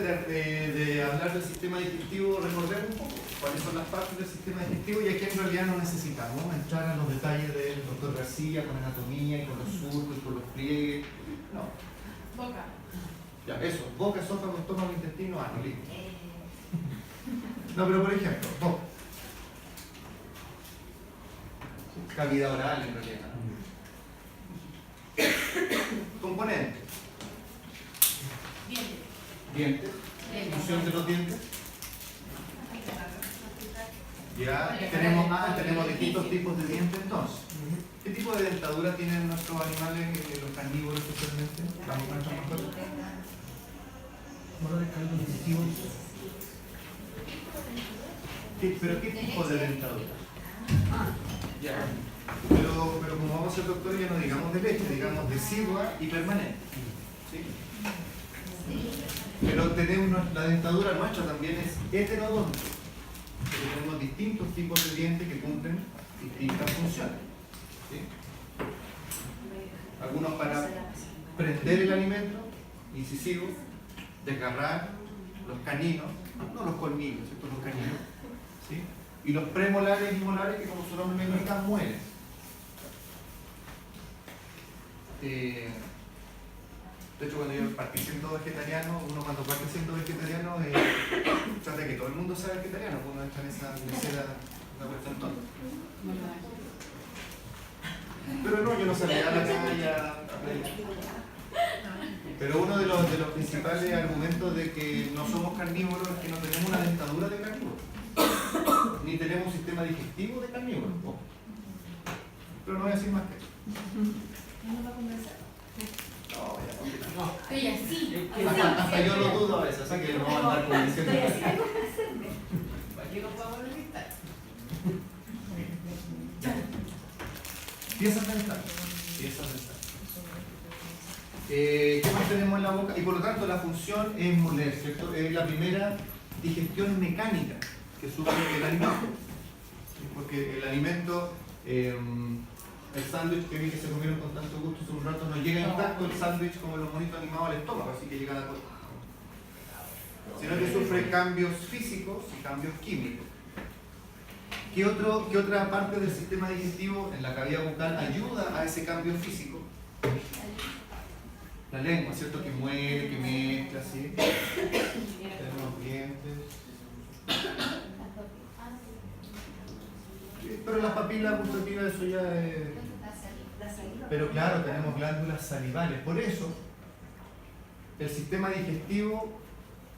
de hablar del sistema digestivo, recordemos un poco cuáles son las partes del sistema digestivo, y aquí en realidad no necesitamos entrar en los detalles del doctor García con anatomía y con los surcos y con los pliegues. No. Boca. Ya, eso, boca, esófago, estómago, intestino, ano, listo. No, pero por ejemplo, boca. Cavidad oral en realidad. Componentes. Dientes. Dientes. Función de los dientes. Ya tenemos distintos tipos de dientes entonces. ¿Qué tipo de dentadura tienen nuestros animales, los carnívoros especialmente? ¿Pero qué tipo de dentadura? Ya. Pero como vamos a ser doctores, ya no digamos de leche, digamos decidua y permanente. ¿Sí? Pero tenemos, la dentadura nuestra también es heterodonte. Tenemos distintos tipos de dientes que cumplen distintas funciones. ¿Sí? Algunos para prender el alimento, incisivo, desgarrar, los caninos, no los colmillos, ¿cierto? Los caninos. ¿Sí? Y los premolares y molares que, como su nombre me indica, mueren. De hecho, cuando yo partí siendo vegetariano, uno cuando parte siendo vegetariano trata de que todo el mundo sea vegetariano, pues uno entra en esa lecera, una cuestión tonta. Pero no, yo no salía a la calle a predicar. Pero uno de los principales argumentos de que no somos carnívoros es que no tenemos una dentadura de carnívoro, ni tenemos un sistema digestivo de carnívoro. Pero no voy a decir más que eso. ¿No va a conversar? No, Ella sí. hasta yo lo dudo a veces, así que no vamos a andar convenciendo. ¿Para qué nos podemos revistar? Piezas dentales. ¿Qué más tenemos en la boca? Y por lo tanto la función es moler, ¿cierto? Es la primera digestión mecánica que sufre el alimento. Porque el alimento, el sándwich que vi que se comieron con tanto gusto hace un rato, no llega intacto el sándwich como los monitos animados al estómago, así que llega a la cola. Sino que sufre cambios físicos y cambios químicos. ¿Qué otra parte del sistema digestivo en la cavidad bucal ayuda a ese cambio físico? La lengua, ¿cierto? Que mueve, que mezcla, ¿sí? Tenemos dientes. Pero las papilas gustativas, eso ya es... Pero claro, tenemos glándulas salivales. Por eso, el sistema digestivo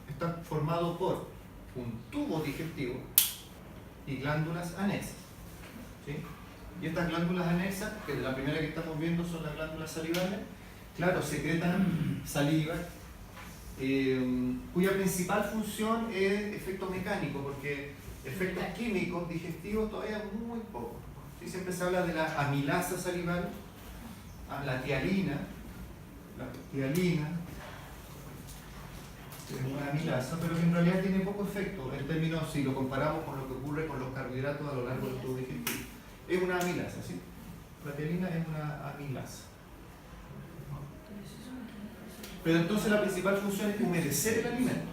está formado por un tubo digestivo y glándulas anexas. ¿Sí? Y estas glándulas anexas, que la primera que estamos viendo son las glándulas salivales, claro, secretan saliva, cuya principal función es efecto mecánico, porque efectos químicos digestivos todavía muy poco. ¿Sí? Siempre se habla de la amilasa salival, la tialina, es una amilasa, pero que en realidad tiene poco efecto en términos, si lo comparamos con lo que ocurre con los carbohidratos a lo largo del tubo digestivo. Es una amilasa, ¿sí? La tialina es una amilasa. Pero entonces la principal función es humedecer el alimento.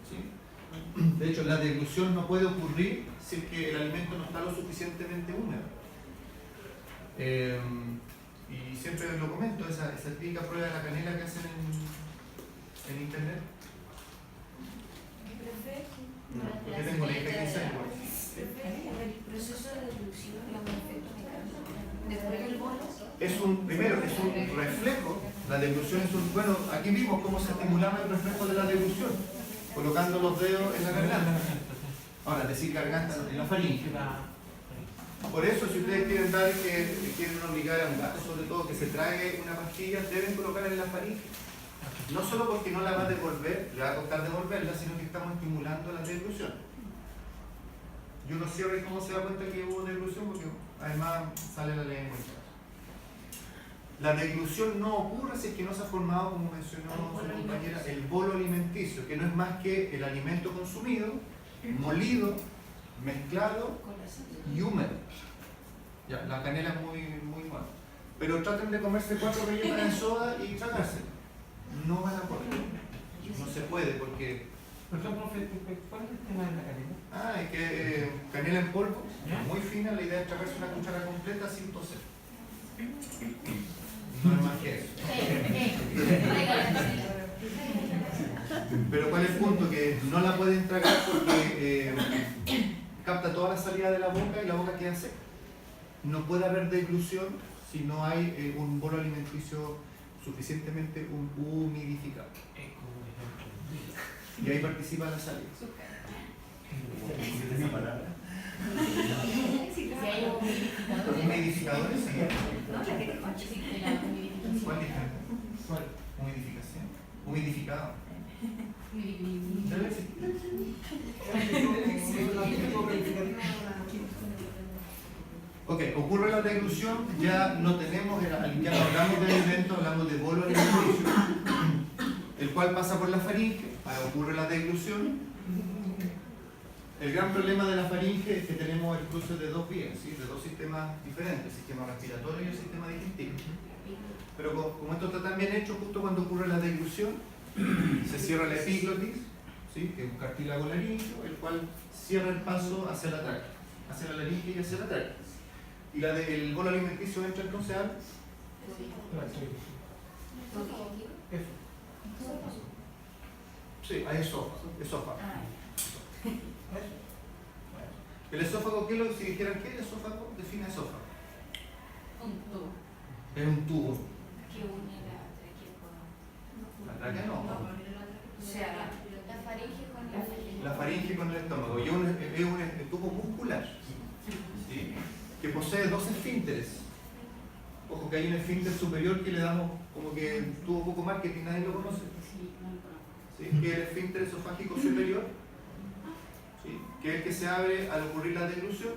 ¿Sí? De hecho, la deglución no puede ocurrir si es que el alimento no está lo suficientemente húmedo. Y siempre lo comento, esa típica prueba de la canela que hacen en internet. No, porque tengo una hija de 15 años. El proceso de deglución es un efecto mecánico. Después del bolo. Es un reflejo, la deglución es un... Bueno, aquí vimos cómo se estimulaba el reflejo de la deglución, colocando los dedos en la garganta. Ahora, decir garganta en la faringe. Por eso, si ustedes quieren quieren obligar a un gato, sobre todo, que se trague una pastilla, deben colocarla en la faringe. No solo porque no la va a devolver, le va a costar devolverla, sino que estamos estimulando la deglución. Yo no sé cómo se da cuenta que hubo deglución, porque además sale la lengua. La deglución no ocurre si es que no se ha formado, como mencionó su compañera, el bolo alimenticio, que no es más que el alimento consumido, molido, mezclado y húmedo. Ya, la canela es muy buena. Pero traten de comerse 4 rellenas de soda y tragárselo. No van a poder. No se puede porque Perdón, profe, ¿cuál es el tema de la canela? Ah, es que canela en polvo, ¿Ya? muy fina, la idea es tragarse una cuchara completa sin toser. No es más que eso. Pero ¿cuál es el punto? Que no la pueden tragar porque capta toda la salida de la boca y la boca queda seca. No puede haber deglución si no hay un bolo alimenticio suficientemente humidificado. Es como un ejemplo. Y ahí participa la salida. esa palabra. Si hay humidificadores. Humidificadores, sí. No, la que te concha. Sí, de la humidificación. ¿Cuál dijeron? ¿Cuál? Humidificación. Humidificado. Debe existir. Ok, ocurre la deglución, ya no tenemos, ya no hablamos de alimento, hablamos de bolo alimenticio, el cual pasa por la faringe, ocurre la deglución. El gran problema de la faringe es que tenemos el cruce de dos vías, ¿sí? De dos sistemas diferentes, el sistema respiratorio y el sistema digestivo. Pero como esto está tan bien hecho, justo cuando ocurre la deglución, se cierra la epiglotis, ¿sí? Que es un cartílago laríngeo, el cual cierra el paso hacia la tráquea, hacia la laringe y hacia la tráquea. Y el bolo alimenticio entra entonces al sí, a esófago. El esófago, ¿qué si dijeran qué? El esófago define esófago. Un tubo. Es un tubo. Que une la tráquea con... La tráquea no. O sea, la faringe con la faringe. La faringe con el estómago. Y es un tubo muscular, ¿sí? Que posee dos esfínteres. Ojo que hay un esfínter superior que le damos como que tuvo poco marketing, nadie lo conoce. ¿Sí? Que es el esfínter esofágico superior, ¿sí? Que es el que se abre al ocurrir la deglución.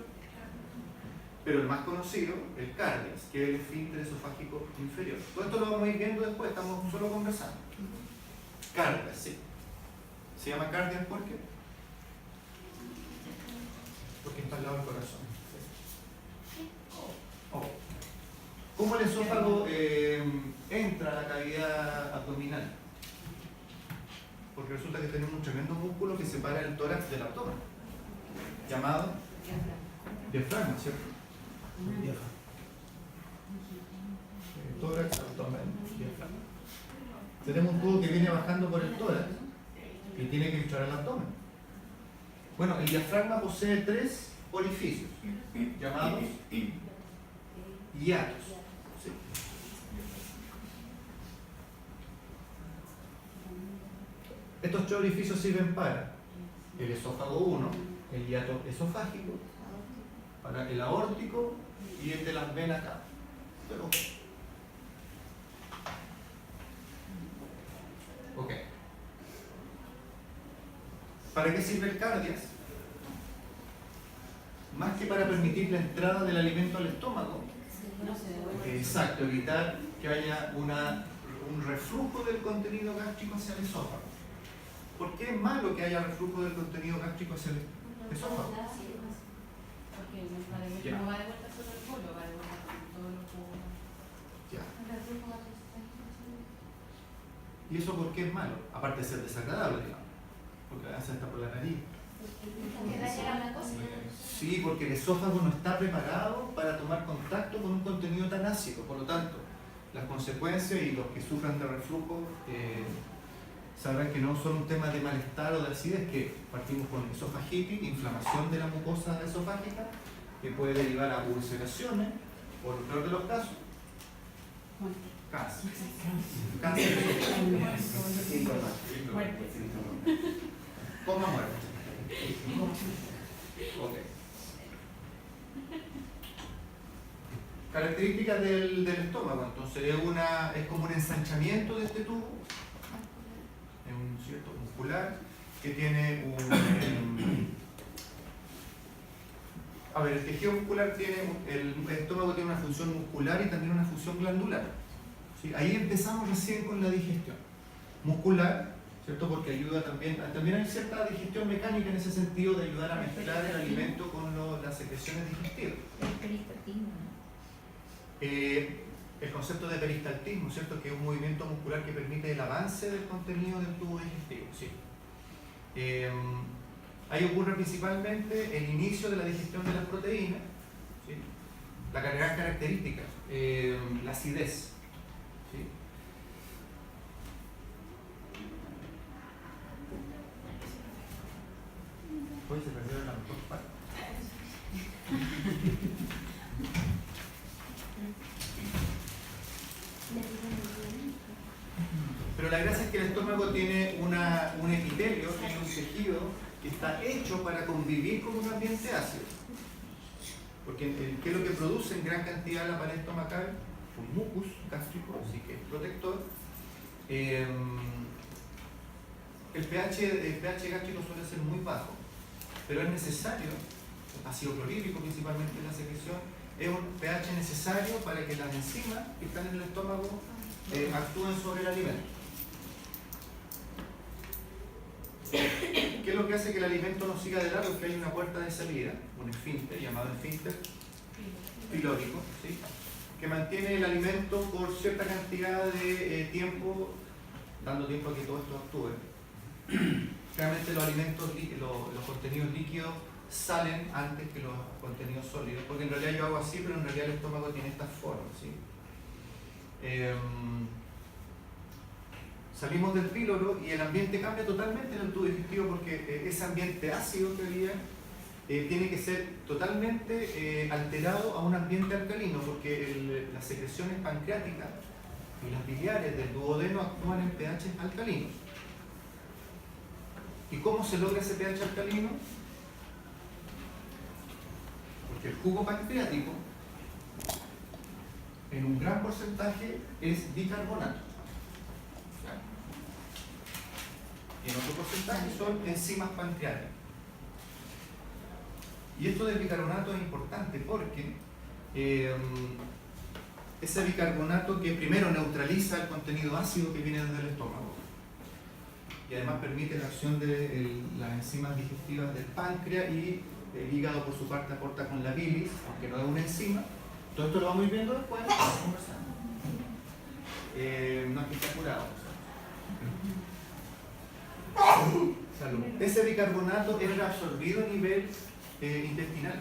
Pero el más conocido, el cardias, que es el esfínter esofágico inferior. Todo esto lo vamos a ir viendo después, estamos solo conversando. Cardias, sí. ¿Se llama cardias por qué? Porque está al lado del corazón. Oh. ¿Cómo el esófago entra a la cavidad abdominal? Porque resulta que tenemos un tremendo músculo que separa el tórax del abdomen, llamado diafragma, ¿cierto? Tórax, abdomen, diafragma. Tenemos un tubo que viene bajando por el tórax y tiene que entrar al abdomen. Bueno, el diafragma posee tres orificios llamados hiatos. ¿Sí? Estos tres orificios sirven para el esófago 1, el hiato esofágico, para el aórtico y el de las venas acá. Pero, ok. ¿Para qué sirve el cardias? Más que para permitir la entrada del alimento al estómago. Exacto, evitar que haya un reflujo del contenido gástrico hacia el esófago. ¿Por qué es malo que haya reflujo del contenido gástrico hacia el esófago? Porque Ya. no va de vuelta solo el bolo, va de vuelta con todos los jugos. Ya. ¿Y eso por qué es malo? Aparte de ser desagradable, digamos. Porque hace hasta por la nariz. Sí, porque el esófago no está preparado para tomar contacto con un contenido tan ácido. Por lo tanto, las consecuencias y los que sufran de reflujo sabrán que no son un tema de malestar o de acidez, que partimos con esofagitis, inflamación de la mucosa esofágica, que puede derivar a ulceraciones, o en el peor de los casos, cáncer. Cáncer esofágico. Coma muerte. Ok. Características del estómago, entonces es como un ensanchamiento de este tubo, es un cierto muscular que tiene el tejido muscular el estómago tiene una función muscular y también una función glandular. ¿Sí? Ahí empezamos recién con la digestión. Muscular, ¿cierto? Porque ayuda también hay cierta digestión mecánica en ese sentido de ayudar a mezclar el alimento con las secreciones digestivas. El peristaltismo, ¿no? El concepto de peristaltismo, ¿cierto? Que es un movimiento muscular que permite el avance del contenido del tubo digestivo, sí. Ahí ocurre principalmente el inicio de la digestión de las proteínas, ¿sí? La gran característica, la acidez. ¿Sí? Hoy se perdieron la mejor parte. Pero la gracia es que el estómago tiene un epitelio, tiene un tejido que está hecho para convivir con un ambiente ácido. Porque ¿qué es lo que produce en gran cantidad la pared estomacal? Un mucus gástrico, así que es protector. El pH gástrico suele ser muy bajo, pero es necesario, ácido clorhídrico principalmente en la secreción, es un pH necesario para que las enzimas que están en el estómago actúen sobre el alimento. ¿Qué es lo que hace que el alimento no siga de largo? Es que hay una puerta de salida, un esfínter llamado esfínter pilórico, ¿sí? Que mantiene el alimento por cierta cantidad de tiempo, dando tiempo a que todo esto actúe. Realmente los alimentos, los contenidos líquidos salen antes que los contenidos sólidos, porque en realidad yo hago así, pero en realidad el estómago tiene esta forma, ¿sí? Salimos del píloro y el ambiente cambia totalmente en el tubo digestivo, porque ese ambiente ácido que había tiene que ser totalmente alterado a un ambiente alcalino, porque las secreciones pancreáticas y las biliares del duodeno actúan en pH alcalinos. ¿Y cómo se logra ese pH alcalino? Porque el jugo pancreático en un gran porcentaje es bicarbonato. Y en otro porcentaje son enzimas pancreáticas. Y esto del bicarbonato es importante porque ese bicarbonato que primero neutraliza el contenido ácido que viene desde el estómago y además permite la acción de las enzimas digestivas del páncreas, y el hígado por su parte aporta con la bilis, aunque no es una enzima. Todo esto lo vamos a ir viendo después, conversando. No es que está curado. Salud. Ese bicarbonato es reabsorbido a nivel intestinal.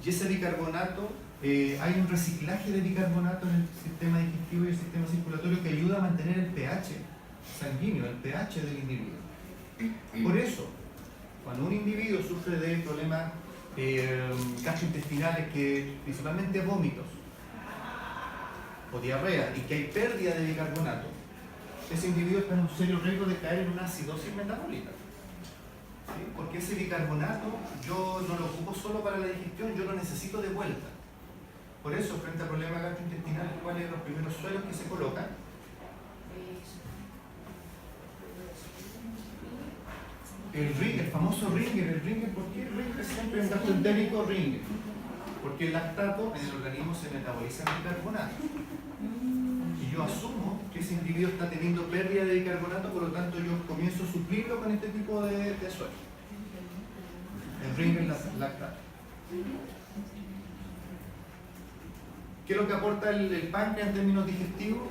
Y ese bicarbonato, hay un reciclaje de bicarbonato en el sistema digestivo y el sistema circulatorio que ayuda a mantener el pH sanguíneo, el pH del individuo. Por eso, cuando un individuo sufre de problemas gastrointestinales, que principalmente vómitos o diarrea, y que hay pérdida de bicarbonato, ese individuo está en un serio riesgo de caer en una acidosis metabólica. ¿Sí? Porque ese bicarbonato yo no lo ocupo solo para la digestión, yo lo necesito de vuelta. Por eso, frente a problemas gastrointestinales, ¿cuáles son los primeros suelos que se colocan? El famoso Ringer. ¿Por qué Ringer siempre es gastroentérico Ringer? Porque el lactato en el organismo se metaboliza en bicarbonato. Y yo asumo que ese individuo está teniendo pérdida de bicarbonato, por lo tanto yo comienzo a suplirlo con este tipo de suelo. El Ringer lactato. ¿Qué es lo que aporta el páncreas en términos digestivos?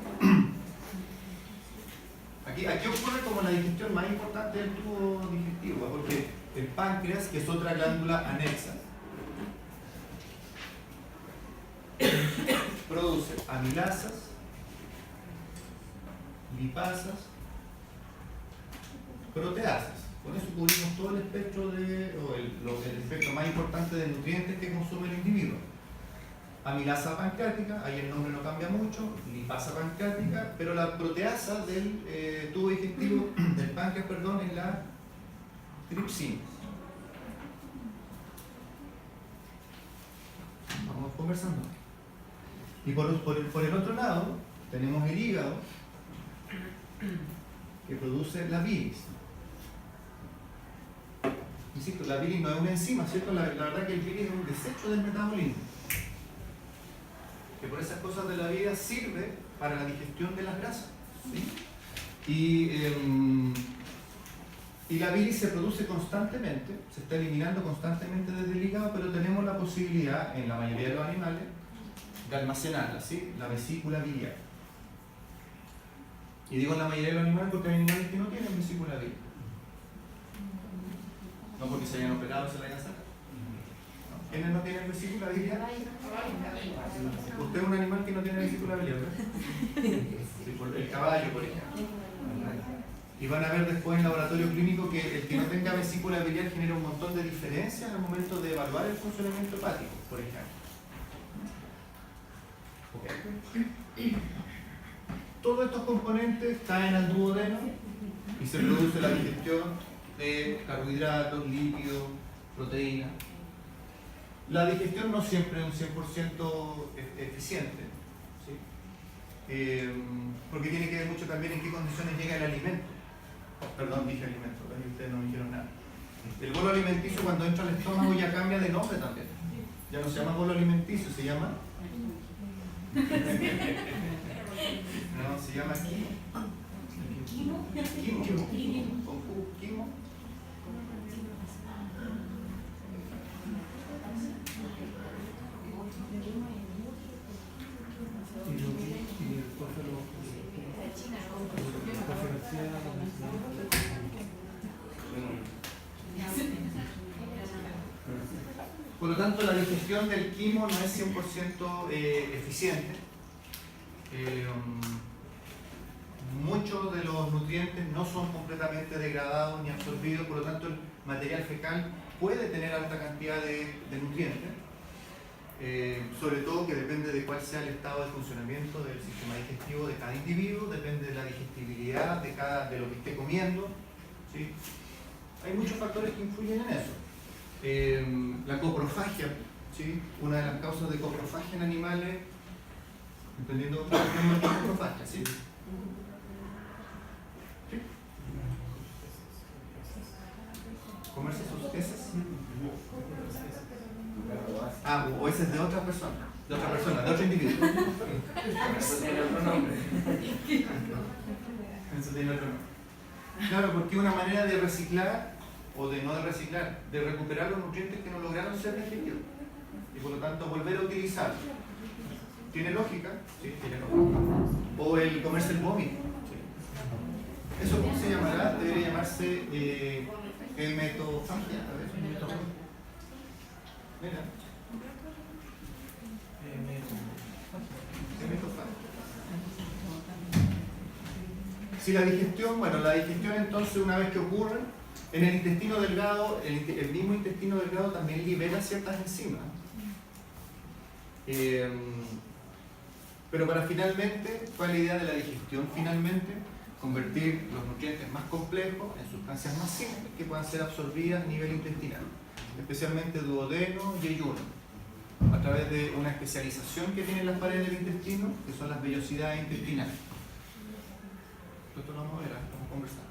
Aquí ocurre como la digestión más importante del tubo digestivo, porque el páncreas, que es otra glándula anexa, produce amilasas, lipasas, proteasas. Con eso cubrimos todo el espectro el espectro más importante de nutrientes que consume el individuo. Amilasa pancreática, ahí el nombre no cambia mucho, lipasa pancreática, pero la proteasa del tubo digestivo, del páncreas, perdón, es la tripsina. Vamos conversando. Y por el otro lado, tenemos el hígado, que produce la bilis. Insisto, la bilis no es una enzima, ¿cierto? La verdad que el bilis es un desecho del metabolismo, que por esas cosas de la vida sirve para la digestión de las grasas, ¿sí? Y la bilis se produce constantemente, se está eliminando constantemente desde el hígado, pero tenemos la posibilidad, en la mayoría de los animales, de almacenarla, ¿sí? La vesícula biliar. Y digo en la mayoría de los animales porque hay animales que no tienen vesícula biliar. porque se hayan operado y se la hayan sacado. ¿Quiénes no tienen vesícula biliar? Usted es un animal que no tiene vesícula biliar, ¿verdad? Sí, el caballo, por ejemplo. Y van a ver después en laboratorio clínico que el que no tenga vesícula biliar genera un montón de diferencias al momento de evaluar el funcionamiento hepático, por ejemplo. Okay. Todos estos componentes caen al duodeno y se produce la digestión de carbohidratos, lípidos, proteínas. La digestión no siempre es un 100% eficiente, ¿sí? Porque tiene que ver mucho también en qué condiciones llega el alimento. Perdón, dije alimento, ahí ustedes no me dijeron nada. El bolo alimenticio cuando entra al estómago ya cambia de nombre también. Ya no se llama bolo alimenticio, se llama... No, se llama quimo. Quimo. Con Q, quimo. Por lo tanto, la digestión del quimo no es 100% eficiente. Muchos de los nutrientes no son completamente degradados ni absorbidos, por lo tanto el material fecal puede tener alta cantidad de nutrientes, sobre todo que depende de cuál sea el estado de funcionamiento del sistema digestivo de cada individuo, depende de la digestibilidad de lo que esté comiendo, ¿sí? Hay muchos factores que influyen en eso. La coprofagia, ¿sí? Una de las causas de coprofagia en animales, entendiendo qué es la coprofagia, ¿sí? ¿Sí? ¿Comerse sus heces? Ah, o heces de otra persona, de otro individuo. Eso tiene otro nombre. Eso tiene otro nombre. Claro, porque es una manera de reciclar, o de no de reciclar, de recuperar los nutrientes que no lograron ser digeridos. Y por lo tanto volver a utilizarlos. ¿Tiene lógica? Sí, tiene lógica. O el comerse el vómito. Sí. ¿Eso cómo se llamará? Debería llamarse hematofagia. A ver, hematofagia. Mira. Hematofagia. Si la digestión, bueno, la digestión entonces una vez que ocurre, en el intestino delgado, el mismo intestino delgado también libera ciertas enzimas. Pero para finalmente, ¿cuál es la idea de la digestión? Finalmente, convertir los nutrientes más complejos en sustancias más simples que puedan ser absorbidas a nivel intestinal, especialmente duodeno y yeyuno, a través de una especialización que tienen las paredes del intestino, que son las vellosidades intestinales. Esto lo vamos a ver, vamos a conversar.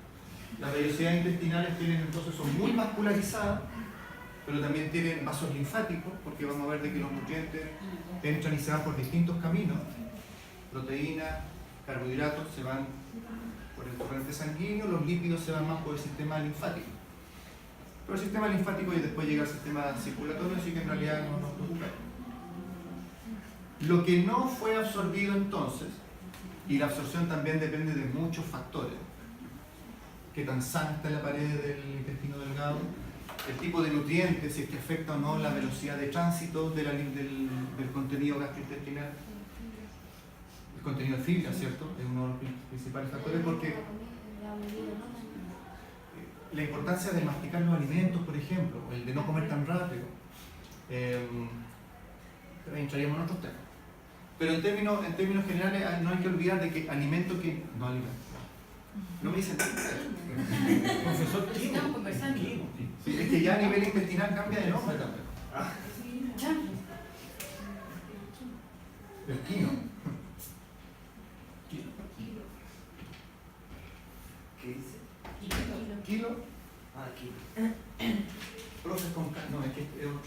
Las vellosidades intestinales son muy vascularizadas, pero también tienen vasos linfáticos, porque vamos a ver de que los nutrientes entran y se van por distintos caminos. Proteínas, carbohidratos se van por el torrente sanguíneo, los lípidos se van más por el sistema linfático. Pero el sistema linfático y después llega al sistema circulatorio, así que en realidad no nos preocupemos. Lo que no fue absorbido entonces, y la absorción también depende de muchos factores, qué tan sana está la pared del intestino delgado, el tipo de nutrientes, si es que afecta o no la velocidad de tránsito del contenido gastrointestinal, el contenido de fibra, ¿cierto? Es uno de los principales factores, porque la importancia de masticar los alimentos, por ejemplo, el de no comer tan rápido, entraríamos en otros temas. Pero en términos generales no hay que olvidar de que alimento que... No alimento. No me dicen nada. Profesor, Estamos conversando. Sí, es que ya a nivel intestinal cambia de nombre también. El quino. ¿Qué dice? Kilo. Ah, aquí. Proces con K. No, es que es otro.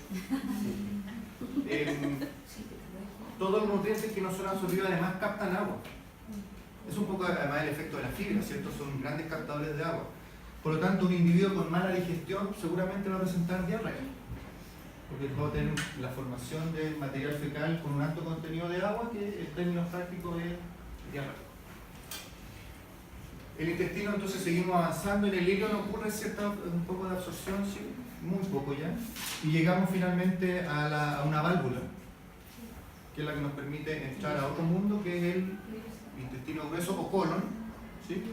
Todos los nutrientes que no son absorbidos además captan agua. Es un poco además el efecto de la fibra, ¿cierto? Son grandes captadores de agua. Por lo tanto, un individuo con mala digestión seguramente va a presentar diarrea, porque va a tener la formación de material fecal con un alto contenido de agua, que en términos prácticos es diarrea. El intestino, entonces seguimos avanzando, en el ilion ocurre un poco de absorción, sí, muy poco ya, y llegamos finalmente a una válvula, que es la que nos permite entrar a otro mundo, que es el intestino grueso o colon, ¿sí?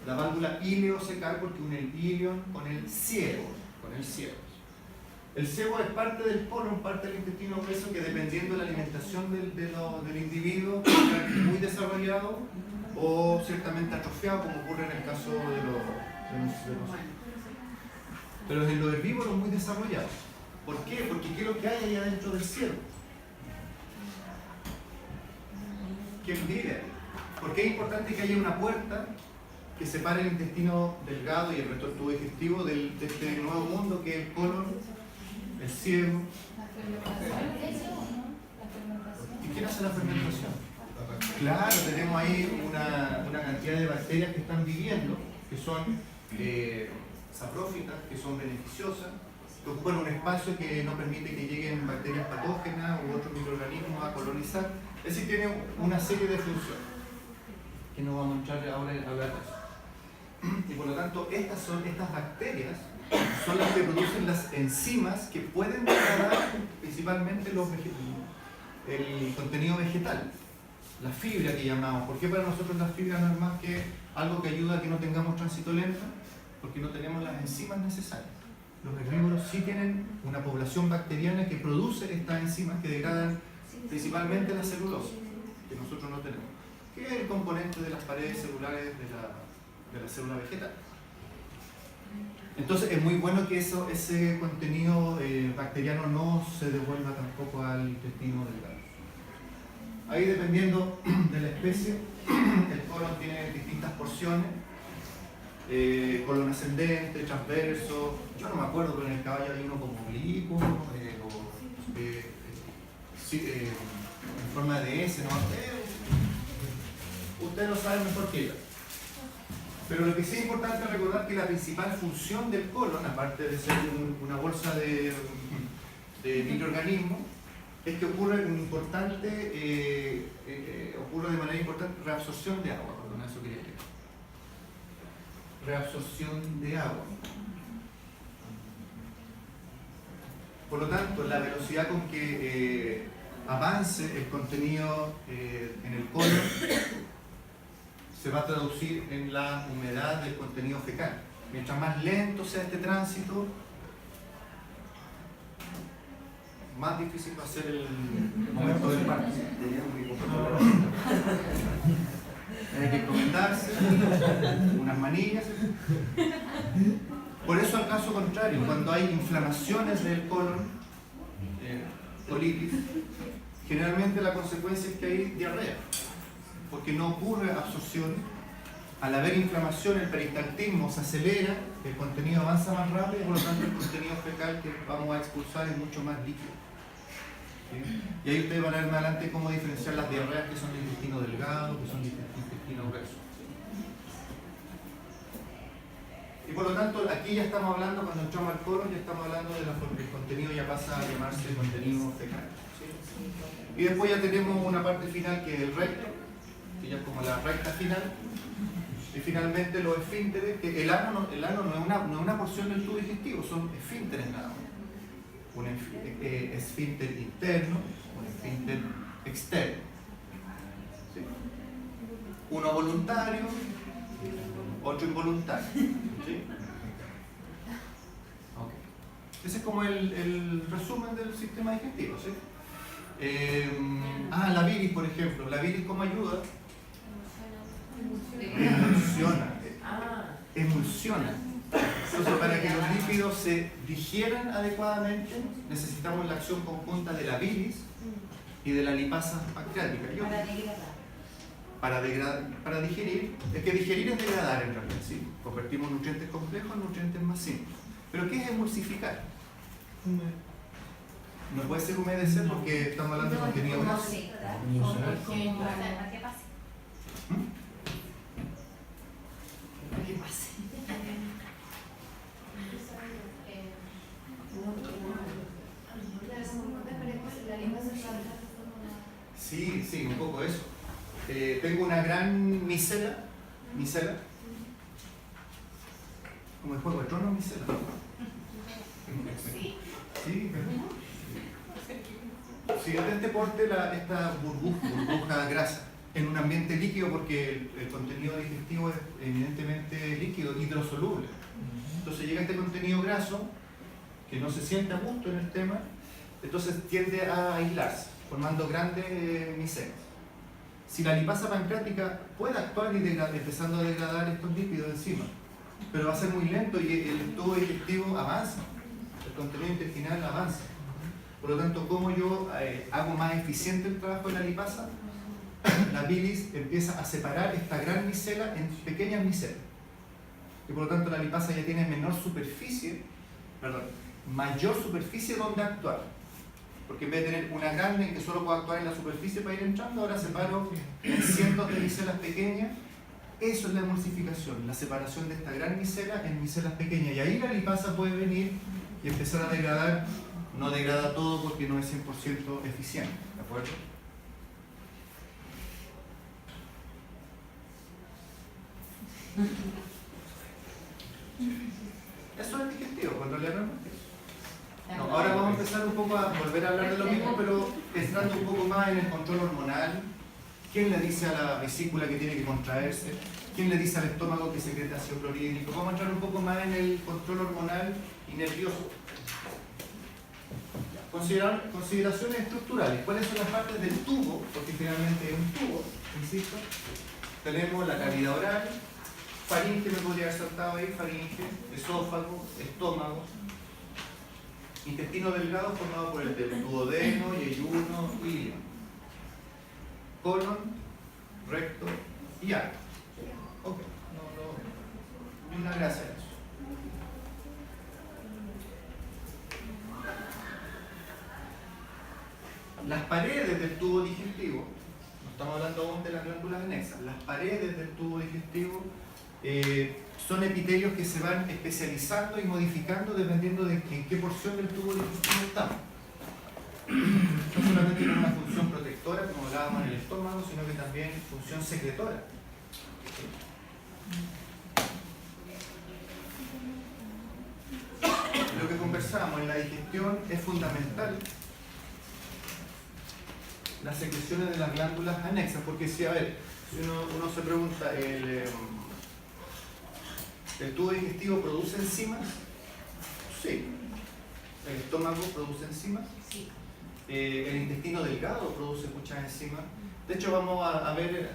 La válvula ileocecal porque une el ilion con el ciego, El sebo es parte del colon, parte del intestino grueso, que dependiendo de la alimentación del individuo, puede estar muy desarrollado o ciertamente atrofiado, como ocurre en el caso de los pero en los herbívoros muy desarrollados. ¿Por qué? Porque ¿qué es lo que hay ahí adentro del cielo? ¿Qué vive ahí? Porque es importante que haya una puerta que separe el intestino delgado y el resto del tubo digestivo de este nuevo mundo que es el colon, el ciego. ¿Y quién hace la fermentación? Claro, tenemos ahí una cantidad de bacterias que están viviendo, que son saprófitas, que son beneficiosas, que ocupan un espacio que no permite que lleguen bacterias patógenas u otros microorganismos a colonizar. Es decir, tiene una serie de funciones, que no vamos a entrar ahora a hablar de eso. Y por lo tanto, estas bacterias son las que producen las enzimas que pueden degradar principalmente el contenido vegetal, la fibra que llamamos. ¿Por qué para nosotros la fibra no es más que algo que ayuda a que no tengamos tránsito lento? Porque no tenemos las enzimas necesarias. Los herbívoros sí tienen una población bacteriana que produce estas enzimas que degradan principalmente la celulosa, que nosotros no tenemos, que es el componente de las paredes celulares de la célula vegetal. Entonces es muy bueno que ese contenido bacteriano no se devuelva tampoco al intestino delgado. Ahí, dependiendo de la especie, el colon tiene distintas porciones, colon ascendente, transverso, yo no me acuerdo, pero en el caballo hay uno como oblicuo, en forma de S, ¿no? Ustedes lo saben mejor que yo. Pero lo que sí es importante es recordar que la principal función del colon, aparte de ser una bolsa de microorganismos, es que ocurre de manera importante reabsorción de agua. Perdón, eso quería decir. Reabsorción de agua. Por lo tanto, la velocidad con que avance el contenido en el colon se va a traducir en la humedad del contenido fecal. Mientras más lento sea este tránsito, más difícil va a ser el momento del parto. Hay que encomendarse, unas manillas. Por eso, al caso contrario, cuando hay inflamaciones del colon, colitis, generalmente la consecuencia es que hay diarrea, porque no ocurre absorción. Al haber inflamación, el peristaltismo se acelera, el contenido avanza más rápido y por lo tanto el contenido fecal que vamos a expulsar es mucho más líquido. ¿Sí? Y ahí ustedes van a ver más adelante cómo diferenciar las diarreas que son de intestino delgado, que son de intestino grueso. Y por lo tanto, aquí ya estamos hablando, cuando entramos al colon, ya estamos hablando del contenido, ya pasa a llamarse contenido fecal. ¿Sí? Y después ya tenemos una parte final que es el recto, que ya es como la recta final. Y finalmente los esfínteres, que el ano no es una porción del tubo digestivo, son esfínteres nada más. Un esfínter interno, un esfínter externo. ¿Sí? Uno voluntario, otro involuntario. ¿Sí? Okay. Ese es como el resumen del sistema digestivo. ¿Sí? La bilis, por ejemplo. La bilis, ¿cómo ayuda? Emulsiona. Entonces, para que los lípidos se digieran adecuadamente, necesitamos la acción conjunta de la bilis y de la lipasa pancreática. Para digerir, es que digerir es degradar en realidad, ¿sí? Convertimos nutrientes complejos en nutrientes más simples. ¿Pero qué es emulsificar? No puede ser humedecer porque estamos hablando de contenido graso. Sí, un poco eso. Tengo una gran micela micela. Como el Juego de Tronos, micela. Sí, sí, es de este porte esta burbuja grasa en un ambiente líquido, porque el contenido digestivo es evidentemente líquido, hidrosoluble. Entonces llega este contenido graso que no se siente a gusto en el tema, entonces tiende a aislarse, formando grandes micelas. Si la lipasa pancreática puede actuar y empezando a degradar estos lípidos encima, pero va a ser muy lento y el tubo digestivo avanza, el contenido intestinal avanza. Por lo tanto, como yo hago más eficiente el trabajo de la lipasa, la bilis empieza a separar esta gran micela en pequeñas micelas. Y por lo tanto la lipasa ya tiene mayor superficie donde actuar. Porque en vez de tener una grande en que solo puedo actuar en la superficie para ir entrando, ahora separo en cientos de micelas pequeñas. Eso es la emulsificación, la separación de esta gran micela en micelas pequeñas. Y ahí la lipasa puede venir y empezar a degradar. No degrada todo porque no es 100% eficiente, ¿de acuerdo? Eso es digestivo, cuando le hablamos de eso. No, ahora vamos a empezar un poco a volver a hablar de lo mismo, pero entrando un poco más en el control hormonal. ¿Quién le dice a la vesícula que tiene que contraerse? ¿Quién le dice al estómago que secreta ácido clorhídrico? Vamos a entrar un poco más en el control hormonal y nervioso. Consideraciones estructurales. ¿Cuáles son las partes del tubo? Porque finalmente es un tubo, insisto. Tenemos la cavidad oral, faringe, me podría haber saltado ahí, faringe, esófago, estómago, intestino delgado formado por el duodeno, yeyuno y ilio, colon, recto y ano. Ok, no hay una gracia en eso. Las paredes del tubo digestivo, no estamos hablando aún de las glándulas anexas, las paredes del tubo digestivo son epitelios que se van especializando y modificando dependiendo de en qué porción del tubo digestivo estamos. No solamente con una función protectora, como hablábamos en el estómago, sino que también función secretora. Lo que conversábamos en la digestión es fundamental las secreciones de las glándulas anexas, porque si uno se pregunta, ¿el tubo digestivo produce enzimas? Sí. ¿El estómago produce enzimas? Sí. ¿El intestino delgado produce muchas enzimas? De hecho, vamos a ver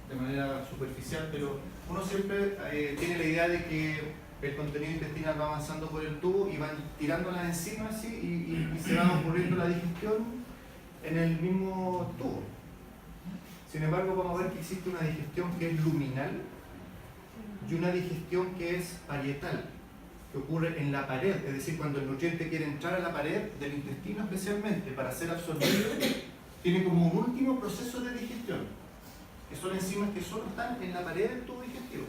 de manera superficial, pero uno siempre tiene la idea de que el contenido intestinal va avanzando por el tubo y van tirando las enzimas ¿sí? y se va ocurriendo la digestión en el mismo tubo. Sin embargo, vamos a ver que existe una digestión que es luminal y una digestión que es parietal, que ocurre en la pared, es decir, cuando el nutriente quiere entrar a la pared del intestino especialmente para ser absorbido, tiene como un último proceso de digestión, que son enzimas que solo están en la pared del tubo digestivo.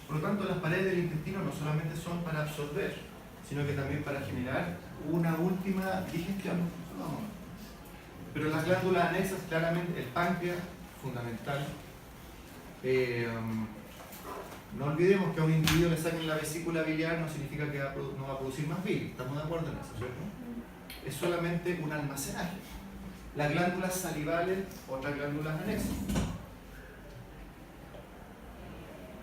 Por lo tanto, las paredes del intestino no solamente son para absorber, sino que también para generar una última digestión. Pero las glándulas anexas, claramente, el páncreas, fundamental. No olvidemos que a un individuo le saquen la vesícula biliar no significa que no va a producir más bilis. ¿Estamos de acuerdo en eso, cierto? Es solamente un almacenaje. Las glándulas salivales, otras glándulas anexas.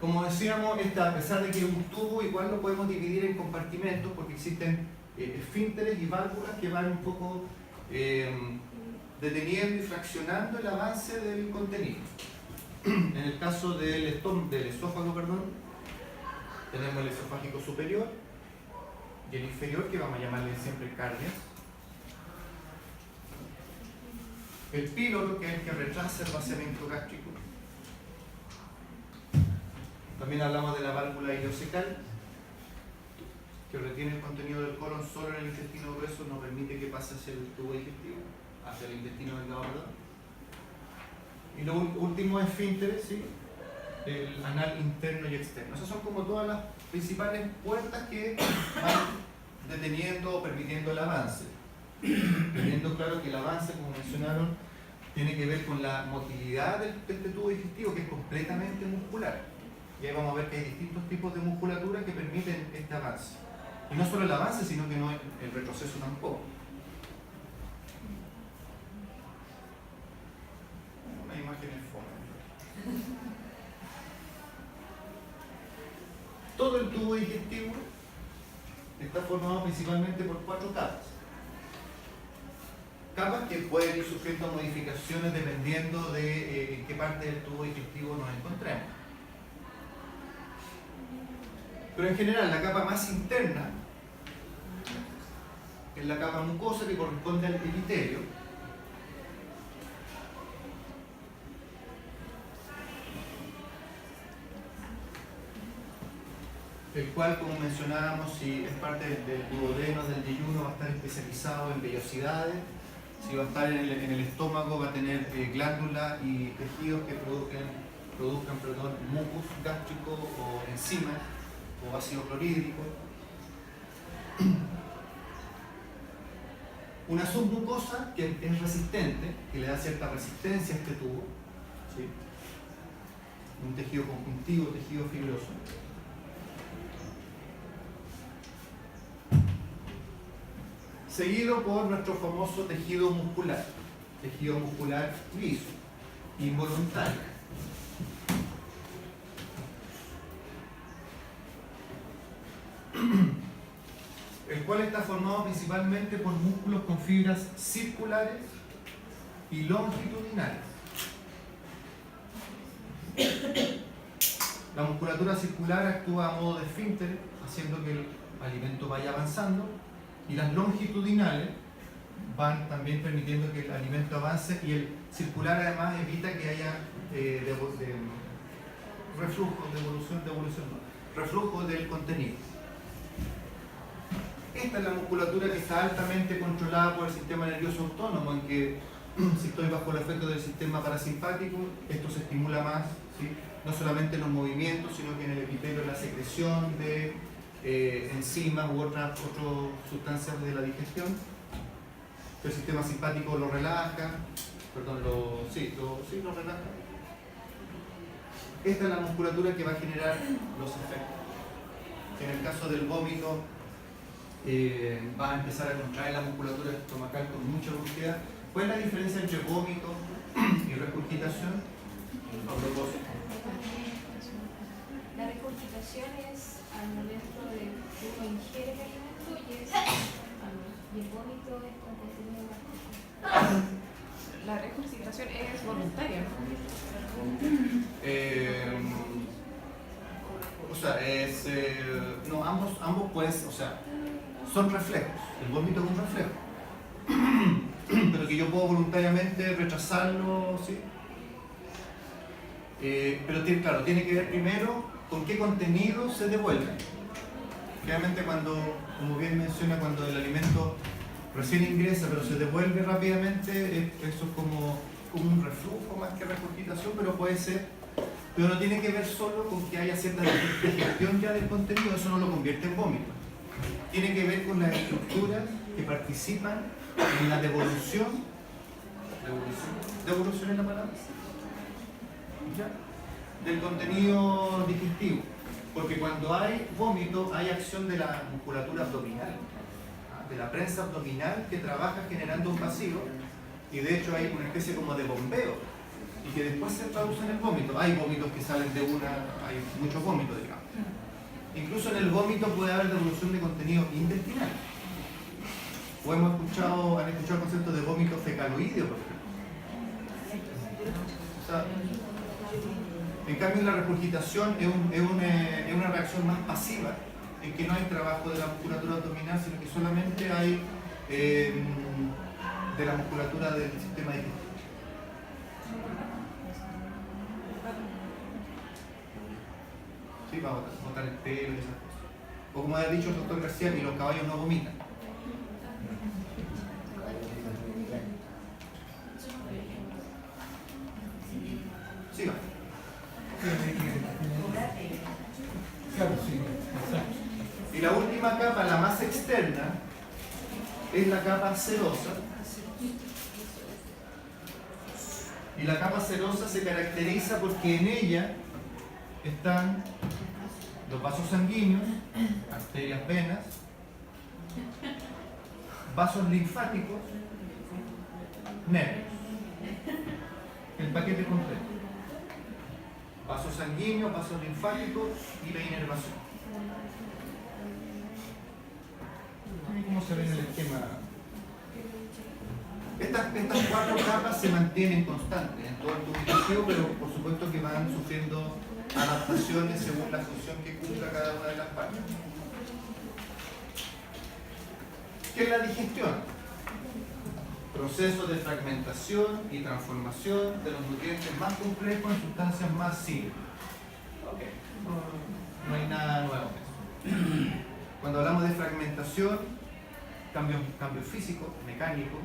Como decíamos, a pesar de que es un tubo, igual lo podemos dividir en compartimentos porque existen esfínteres y válvulas que van un poco deteniendo y fraccionando el avance del contenido. En el caso del esófago, tenemos el esofágico superior y el inferior, que vamos a llamarle siempre cardias. El píloro, que es el que retrasa el vaciamiento gástrico. También hablamos de la válvula ileocecal, que retiene el contenido del colon solo en el intestino grueso, no permite que pase hacia el tubo digestivo, hacia el intestino delgado, ¿verdad? Y lo último es esfínteres, ¿sí? El anal interno y externo. Esas son como todas las principales puertas que van deteniendo o permitiendo el avance. Teniendo claro que el avance, como mencionaron, tiene que ver con la motilidad de este tubo digestivo, que es completamente muscular. Y ahí vamos a ver que hay distintos tipos de musculatura que permiten este avance. Y no solo el avance, sino que no el retroceso tampoco. Una imagen en fondo. Todo el tubo digestivo está formado principalmente por 4 capas. Capas que pueden ir sufriendo modificaciones dependiendo de en qué parte del tubo digestivo nos encontremos. Pero en general la capa más interna es la capa mucosa, que corresponde al epitelio. El cual, como mencionábamos, si es parte del duodeno, del yeyuno, va a estar especializado en vellosidades. Si va a estar en el estómago, va a tener glándulas y tejidos que produzcan mucus gástrico o enzimas o ácido clorhídrico. Una submucosa que es resistente, que le da cierta resistencia a este tubo, ¿sí? Un tejido conjuntivo, tejido fibroso. Seguido por nuestro famoso tejido muscular liso, involuntario. El cual está formado principalmente por músculos con fibras circulares y longitudinales. La musculatura circular actúa a modo de esfínter, haciendo que el alimento vaya avanzando, y las longitudinales van también permitiendo que el alimento avance, y el circular además evita que haya reflujo del contenido. Esta es la musculatura que está altamente controlada por el sistema nervioso autónomo, en que si estoy bajo el efecto del sistema parasimpático, esto se estimula más, ¿sí? No solamente en los movimientos, sino que en el epitelio la secreción de enzimas u otras sustancias de la digestión. El sistema simpático lo relaja, lo relaja. Esta es la musculatura que va a generar los efectos. En el caso del vómito, va a empezar a contraer la musculatura estomacal con mucha velocidad. ¿Cuál es la diferencia entre vómito y regurgitación? A propósito. La regurgitación es al momento de que uno ingiere el alimento y el vómito es con contenido gástrico. La regurgitación es voluntaria, ¿no? Ambos pues, son reflejos. El vómito es un reflejo, pero que yo puedo voluntariamente rechazarlo, ¿sí? Pero tiene que ver primero con qué contenido se devuelve. Realmente como bien menciona, cuando el alimento recién ingresa pero se devuelve rápidamente, eso es como un reflujo más que regurgitación, pero no tiene que ver solo con que haya cierta digestión ya del contenido, eso no lo convierte en vómito. Tiene que ver con las estructuras que participan en la devolución es la palabra, ¿ya? Del contenido digestivo, porque cuando hay vómito hay acción de la musculatura abdominal, de la prensa abdominal, que trabaja generando un vacío, y de hecho hay una especie como de bombeo, y que después se traduce en el vómito. Hay vómitos que salen hay muchos vómitos, digamos. Incluso en el vómito puede haber devolución de contenido intestinal. O han escuchado el concepto de vómito fecaloideo, por ejemplo. En cambio, la regurgitación es una reacción más pasiva, en que no hay trabajo de la musculatura abdominal, sino que solamente hay de la musculatura del sistema digestivo. Sí, para botar el pelo y esas cosas. O como ha dicho el doctor García, que los caballos no vomitan. Siga. Claro, sí, exacto. Y la última capa, la más externa, es la capa serosa, Y la capa serosa se caracteriza porque en ella están los vasos sanguíneos, arterias, venas, vasos linfáticos, nervios. El paquete completo. Vasos sanguíneos, vasos linfáticos y la inervación. ¿Cómo se ve en el esquema? Estas 4 capas se mantienen constantes en todo el tubo digestivo, pero por supuesto que van sufriendo adaptaciones según la función que cumpla cada una de las partes. ¿Qué es la digestión? Proceso de fragmentación y transformación de los nutrientes más complejos en sustancias más simples. Okay. No hay nada nuevo en eso. Cuando hablamos de fragmentación, cambios físicos, mecánicos,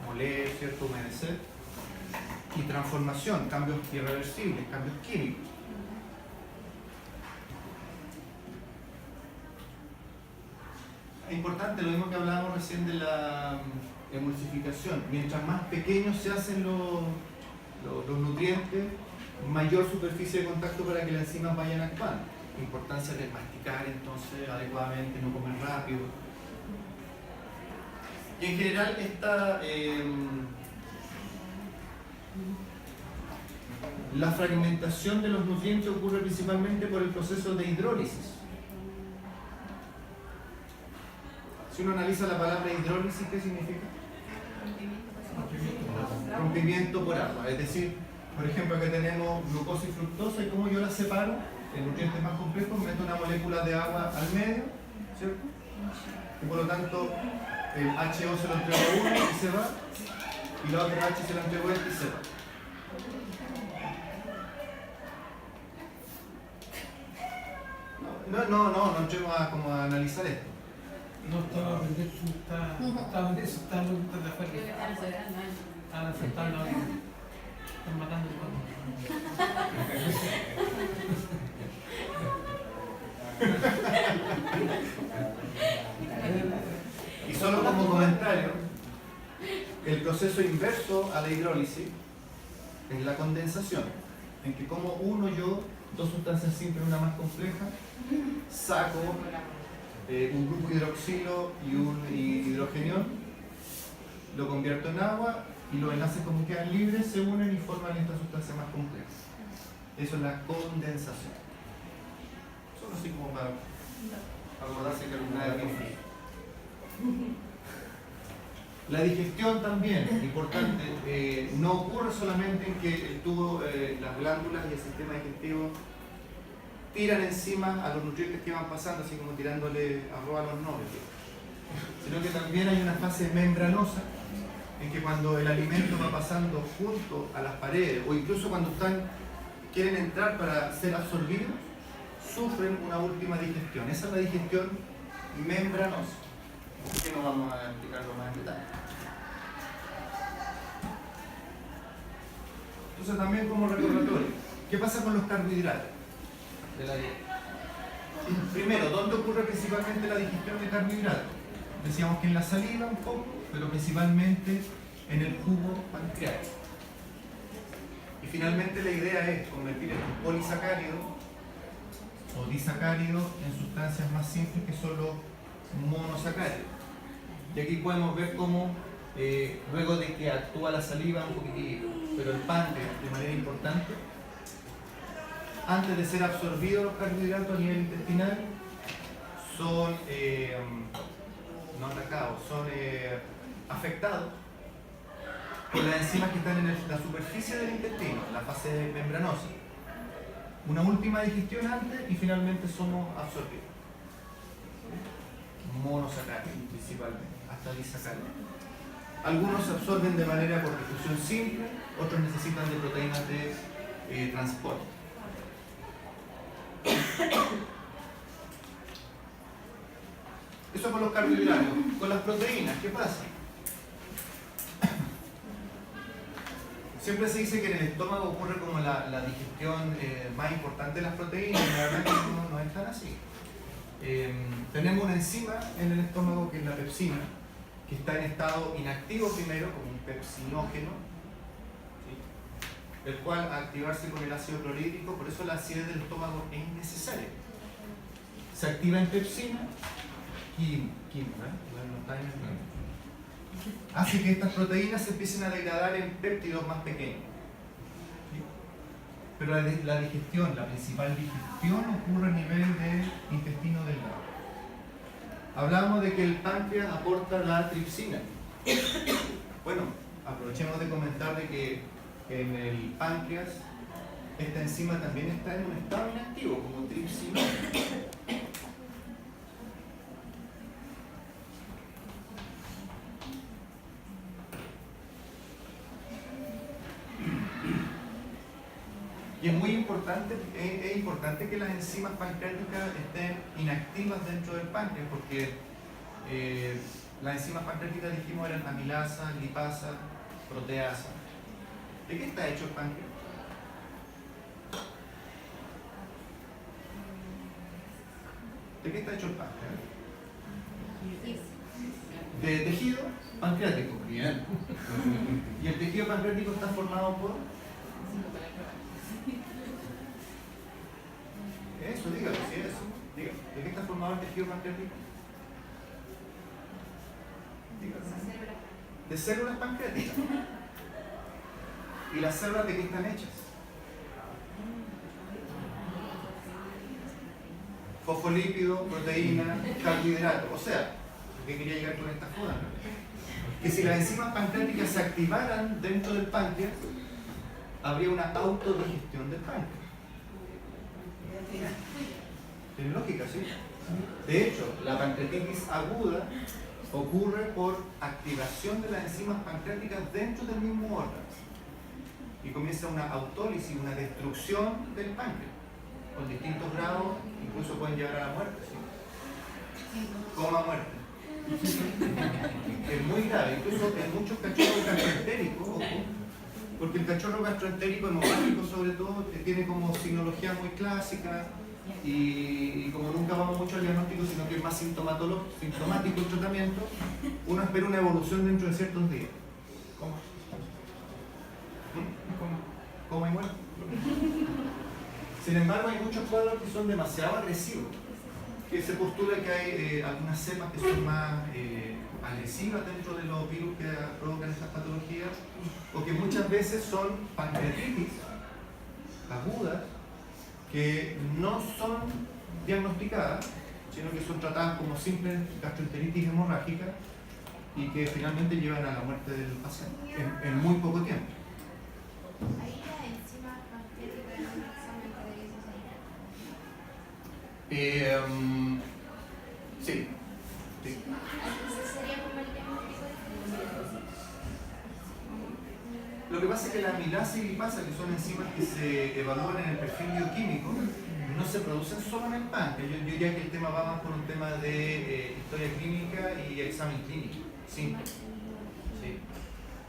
moler, ¿cierto? Humedecer, y transformación, cambios irreversibles, cambios químicos. Es importante, lo mismo que hablábamos recién de la emulsificación. Mientras más pequeños se hacen los nutrientes, mayor superficie de contacto para que las enzimas vayan actuando. Importancia de masticar entonces adecuadamente, no comer rápido. Y en general la fragmentación de los nutrientes ocurre principalmente por el proceso de hidrólisis. Si uno analiza la palabra hidrólisis, ¿qué significa? Rompimiento por agua. Es decir, por ejemplo, aquí tenemos glucosa y fructosa, y como yo las separo, el nutriente más complejo, meto una molécula de agua al medio, ¿cierto? Y por lo tanto, el HO se lo entrego a uno y se va, y la otra H se lo entrego a él y se va. No entremos a analizar esto. No estaba a vender su. Estaba de eso, estaba de afuera. Están aceptando ahora. Están matando el Y solo como comentario, el proceso inverso a la hidrólisis es la condensación, en que como uno yo, dos sustancias simples, una más compleja, saco un grupo hidroxilo y un hidrogenión, lo convierto en agua y los enlaces, como quedan libres, se unen y forman esta sustancia más compleja. Eso es la condensación. Solo así como para acordarse que alguna vez bien frío. La digestión también, importante, no ocurre solamente en que el tubo, las glándulas y el sistema digestivo tiran encima a los nutrientes que van pasando, así como tirándole arroz a los novios, sino que también hay una fase membranosa en que cuando el alimento va pasando junto a las paredes, o incluso cuando quieren entrar para ser absorbidos, sufren una última digestión. Esa es la digestión membranosa, que no vamos a explicarlo más en detalle. Entonces, también como recordatorio, ¿qué pasa con los carbohidratos de la dieta? Primero, ¿dónde ocurre principalmente la digestión de carbohidratos? Decíamos que en la saliva un poco, pero principalmente en el jugo pancreático. Y finalmente la idea es convertir estos polisacáridos o disacáridos en sustancias más simples, que son los monosacáridos. Y aquí podemos ver cómo luego de que actúa la saliva un poquitito, pero el páncreas de manera importante, antes de ser absorbidos los carbohidratos a nivel intestinal, son no atacados, son afectados por las enzimas que están en la superficie del intestino, la fase membranosa. Una última digestión antes y finalmente somos absorbidos. Monosacáridos principalmente, hasta disacáridos. Algunos se absorben de manera por difusión simple, otros necesitan de proteínas de transporte. Eso con los carbohidratos. Con las proteínas, ¿qué pasa? Siempre se dice que en el estómago ocurre como la digestión más importante de las proteínas, y la verdad es que no es tan así. Tenemos una enzima en el estómago que es la pepsina, que está en estado inactivo primero, como un pepsinógeno, ¿sí? el cual al activarse con el ácido clorhídrico, por eso la acidez del estómago es innecesaria. Se activa en pepsina, hace que estas proteínas se empiecen a degradar en péptidos más pequeños. Pero la digestión, la principal digestión ocurre a nivel del intestino delgado. Hablamos de que el páncreas aporta la tripsina. Bueno, aprovechemos de comentar de que en el páncreas esta enzima también está en un estado inactivo, como tripsina. Y es muy importante, es importante que las enzimas pancreáticas estén inactivas dentro del páncreas, porque las enzimas pancreáticas, dijimos, eran amilasa, lipasa, proteasa. ¿De qué está hecho el páncreas? ¿De qué está hecho el páncreas? De tejido pancreático. Bien. Y el tejido pancreático está formado por... Eso, dígalo, sí, eso. Dígalo. ¿De qué está formado el tejido pancreático? Dígalo. De células pancreáticas. ¿Y las células de qué están hechas? Fosfolípidos, proteínas, carbohidratos. O sea, ¿qué quería llegar con esta joda? Que si las enzimas pancreáticas se activaran dentro del páncreas, habría una autodigestión del páncreas. Tiene lógica, ¿sí? De hecho, la pancreatitis aguda ocurre por activación de las enzimas pancreáticas dentro del mismo órgano. Y comienza una autólisis, una destrucción del páncreas, con distintos grados, incluso pueden llegar a la muerte, ¿sí? Coma muerte. Es muy grave, incluso en muchos cachorros gastroentéricos, ojo, porque el cachorro gastroentérico hemorrágico sobre todo tiene como signología muy clásica y como nunca vamos mucho al diagnóstico, sino que es más sintomático el tratamiento, uno espera una evolución dentro de ciertos días. ¿Cómo? ¿Cómo y muerte? Sin embargo, hay muchos cuadros que son demasiado agresivos, que se postula que hay algunas cepas que son más agresivas dentro de los virus que provocan esas patologías, o que muchas veces son pancreatitis agudas que no son diagnosticadas, sino que son tratadas como simples gastroenteritis hemorrágica y que finalmente llevan a la muerte del paciente en muy poco tiempo. Ahí las enzimas pancreáticas en un examen podría ser. Sí. Sí. Entonces sería como el diagnóstico de... Lo que pasa es que la amilasa y lipasa, que son enzimas que se evalúan en el perfil bioquímico, no se producen solo en el páncreas. Yo diría que el tema va más por un tema de historia clínica y examen clínico. Simple. Sí.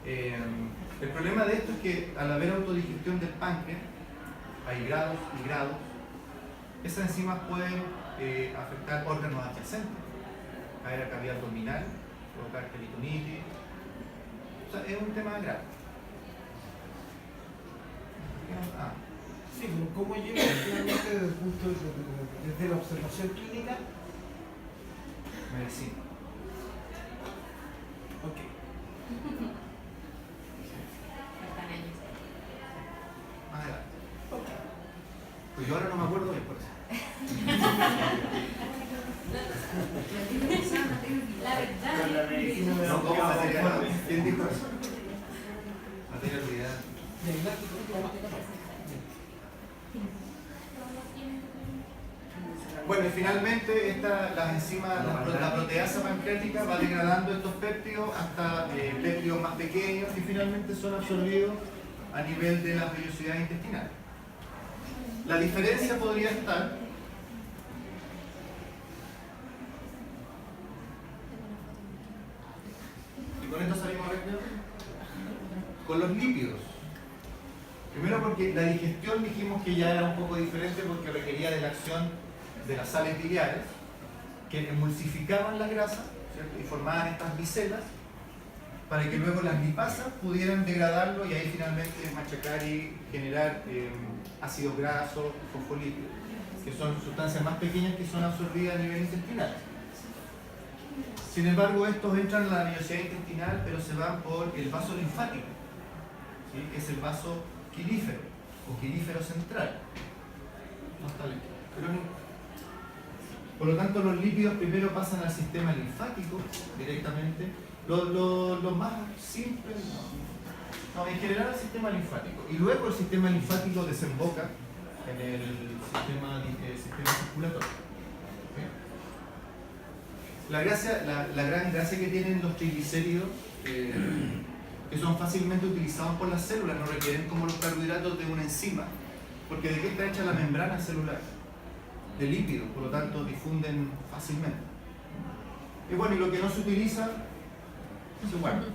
El problema de esto es que al haber autodigestión del páncreas, hay grados y grados, esas enzimas pueden afectar órganos adyacentes, caer a cavidad abdominal, provocar peritonitis. O sea, es un tema grave. Sí, pero ¿cómo llega finalmente desde el punto de desde la observación clínica? Medicina. Ok. Más adelante. Pues yo ahora no me acuerdo bien por eso. La verdad. Con la medicina me No, ¿cómo da materia? ¿Quién dijo eso? Materia olvidada. Diagnóstico, Bueno, y finalmente las enzimas, la proteasa pancreática va degradando estos péptidos hasta péptidos más pequeños que finalmente son absorbidos a nivel de las vellosidades intestinales. La diferencia podría estar y con esto salimos rápido con los lípidos. Primero porque la digestión dijimos que ya era un poco diferente porque requería de la acción de las sales biliares que emulsificaban la grasa, ¿cierto? Y formaban estas micelas para que luego las lipasas pudieran degradarlo y ahí finalmente machacar y generar ácidos grasos, fosfolípidos, que son sustancias más pequeñas que son absorbidas a nivel intestinal. Sin embargo, estos entran a la vellosidad intestinal, pero se van por el vaso linfático, ¿sí? Que es el vaso quirífero o quirífero central. No está lento, pero no. Por lo tanto, los lípidos primero pasan al sistema linfático directamente. Los más simples, no, en general al sistema linfático. Y luego el sistema linfático desemboca en el sistema circulatorio. ¿Okay? La gran gracia que tienen los triglicéridos, que son fácilmente utilizados por las células, no requieren como los carbohidratos de una enzima. Porque ¿de qué está hecha la membrana celular? De lípidos, por lo tanto difunden fácilmente. Y bueno, y lo que no se utiliza se guarda.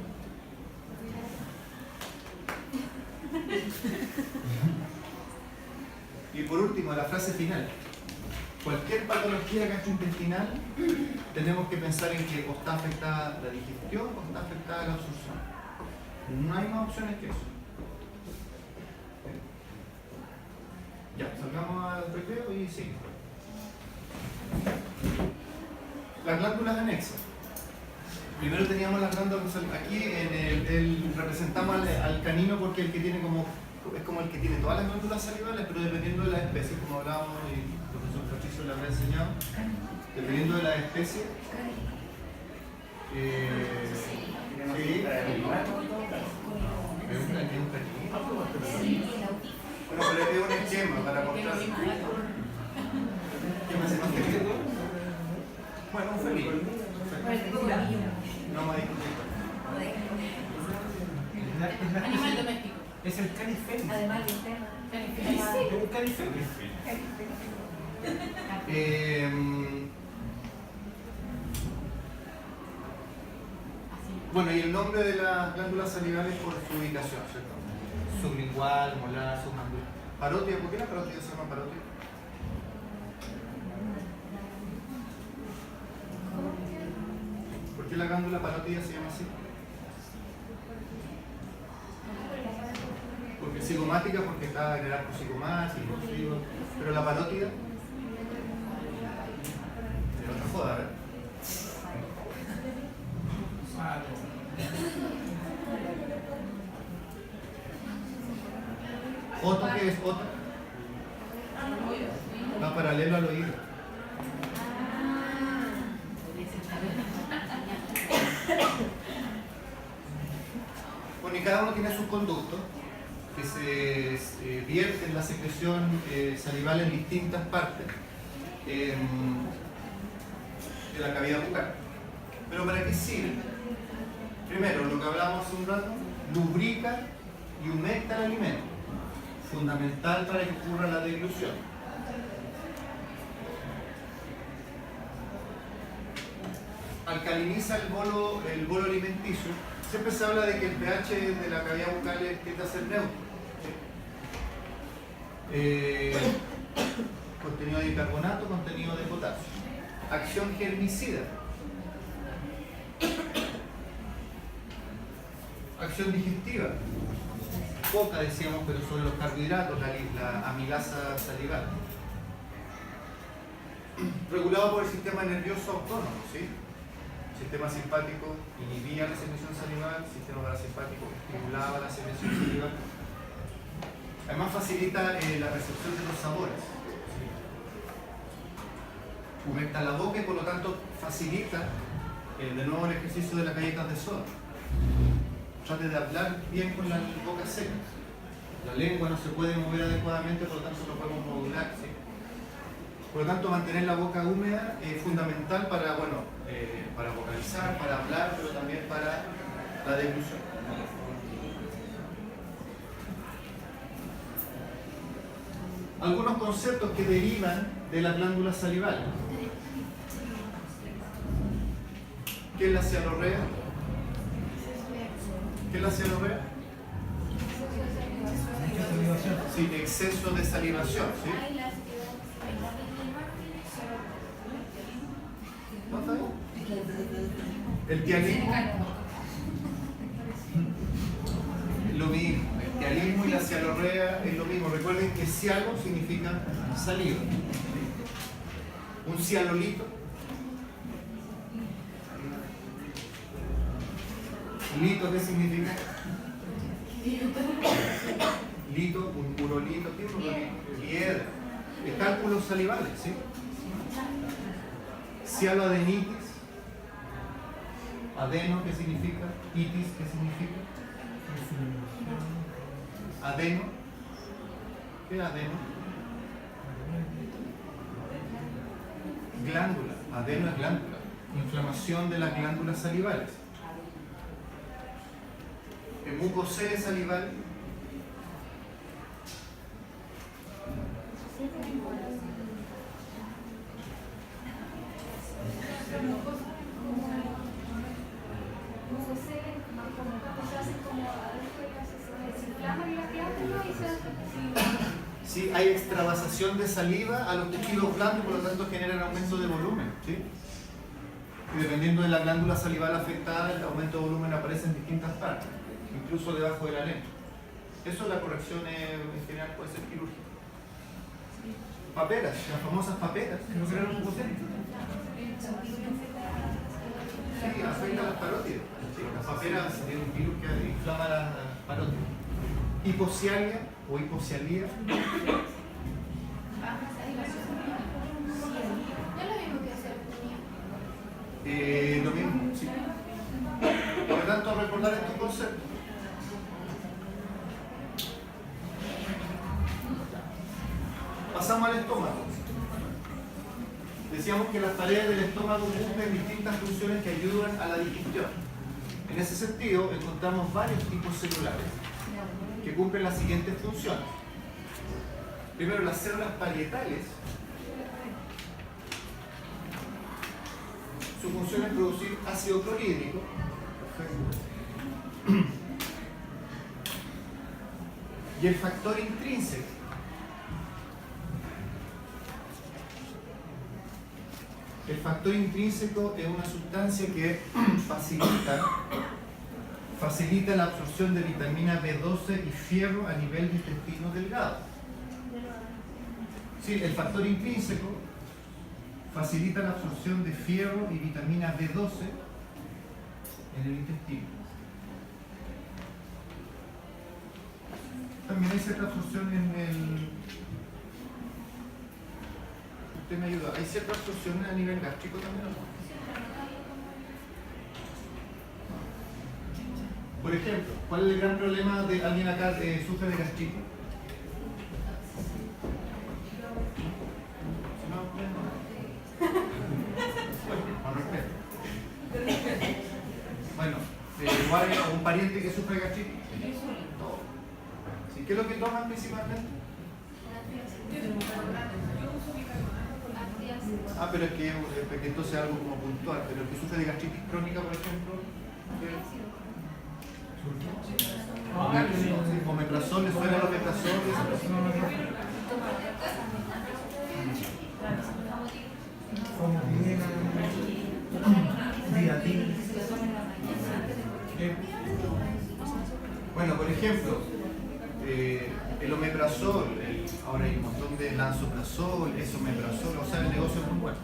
Y por último, la frase final. Cualquier patología gastrointestinal tenemos que pensar en que o está afectada la digestión o está afectada la absorción. No hay más opciones que eso. Ya, salgamos al recreo y sí. Las glándulas anexas. Primero teníamos las glándulas, aquí representamos al canino porque el que tiene es como el que tiene todas las glándulas salivales, pero dependiendo de la especie, como hablábamos y el profesor Patricio le habrá enseñado, dependiendo de la especie. Bueno, pero le pido un esquema para mostrar. ¿Qué me hace más feliz? Bueno, un feliz. No me discutir. Animal doméstico. Es el canifén. Además del tema. Es un canifén. Bueno, y el nombre de las glándulas salivales por su ubicación, ¿cierto? Sublingual, molar, submandibular. Parótida, ¿por qué la parótida se llama parótida? ¿Por qué la glándula parótida se llama así? Porque es cigomática, porque está en el arco cigomático, pero la parótida. Pero no joda, ¿verdad? ¿Oto qué es oto? Va paralelo al oído. Bueno, y cada uno tiene sus conductos que se vierten la secreción salival en distintas partes de la cavidad bucal. ¿Pero para qué sirve? Primero, lo que hablábamos hace un rato, lubrica y humecta el alimento. Fundamental para que ocurra la deglución. Alcaliniza el bolo alimenticio. Siempre se habla de que el pH de la cavidad bucal tiende a ser neutro. Contenido de bicarbonato, contenido de potasio. Acción germicida. Acción digestiva. Poca, decíamos, pero son los carbohidratos, la amilasa salival. Regulado por el sistema nervioso autónomo, ¿sí? El sistema simpático inhibía la secreción salival, el sistema parasimpático estimulaba la secreción salival. Además facilita la percepción de los sabores. ¿Sí? Humecta la boca y por lo tanto facilita de nuevo el ejercicio de las galletas de soda. Trate de hablar bien con la boca seca. La lengua no se puede mover adecuadamente, por lo tanto no podemos modular. ¿Sí? Por lo tanto, mantener la boca húmeda es fundamental para, para vocalizar, para hablar, pero también para la deglución. Algunos conceptos que derivan de las glándulas salivales. ¿Qué es la cialorrea? ¿Qué es la cialorrea? Sí, exceso de salivación, ¿sí? ¿No está bien? El tianino. que cialo significa saliva. Un cialolito. Lito, ¿qué significa? Lito, un urolito, ¿qué es un urolito? Piedra. Cálculos salivales, ¿sí? Cialoadenitis. Adeno, ¿qué significa? Itis, ¿qué significa? Adeno. ¿Qué es adeno? Glándula. Adeno es glándula. Inflamación de las glándulas salivales. El mucocele salival. Sí, hay extravasación de saliva a los tejidos blandos, por lo tanto generan aumento de volumen, ¿sí? Y dependiendo de la glándula salival afectada, el aumento de volumen aparece en distintas partes, incluso debajo de la lengua. Eso la corrección en general puede ser quirúrgica. Paperas, las famosas paperas. ¿No crearon un mucocele? Sí, afecta a las parótidas. Sí, las paperas tienen un virus que inflama las parótidas. Hipocialia o hipocialía. Lo mismo, sí. Por lo tanto, recordar estos conceptos. Pasamos al estómago. Decíamos que las paredes del estómago cumplen distintas funciones que ayudan a la digestión. En ese sentido, encontramos varios tipos celulares que cumplen las siguientes funciones. Primero, las células parietales. Su función es producir ácido clorhídrico. Y el factor intrínseco. El factor intrínseco es una sustancia que facilita la absorción de vitamina B12 y fierro a nivel de intestino delgado. Sí, el factor intrínseco facilita la absorción de fierro y vitamina B12 en el intestino. También hay cierta absorción en el... Usted me ayuda. ¿Hay cierta absorción a nivel gástrico también o no? Por ejemplo, ¿cuál es el gran problema de alguien acá que sufre de gastritis? Bueno, igual hay un pariente que sufre de gastritis. ¿Sí? ¿Qué es lo que toman principalmente? Ah, pero es que entonces es algo como puntual, pero el que sufre de gastritis crónica, por ejemplo, omeprazol, ¿le suena el omeprazol? Bueno, por ejemplo, el omeprazol, ahora hay un montón de lansoprazol, esomeprazol, o sea, el negocio es muy bueno.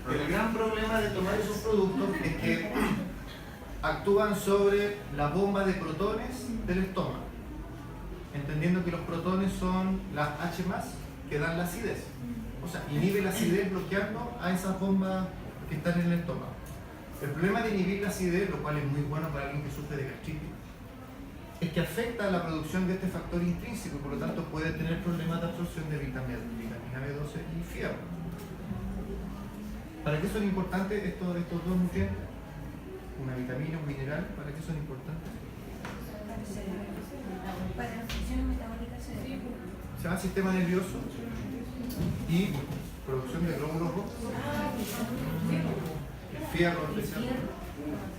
El gran problema de tomar esos productos es que actúan sobre la bomba de protones del estómago, entendiendo que los protones son las H+ que dan la acidez. O sea, inhibe la acidez bloqueando a esas bombas que están en el estómago. El problema de inhibir la acidez, lo cual es muy bueno para alguien que sufre de gastritis, es que afecta a la producción de este factor intrínseco, por lo tanto puede tener problemas de absorción de vitamina B12 y fierro. ¿Para qué son importantes estos dos nutrientes? Una vitamina, un mineral, ¿para qué son importantes? Para las funciones metabólicas cerebrales. Se llama sistema nervioso y producción de glóbulos rojos. El fierro especialmente.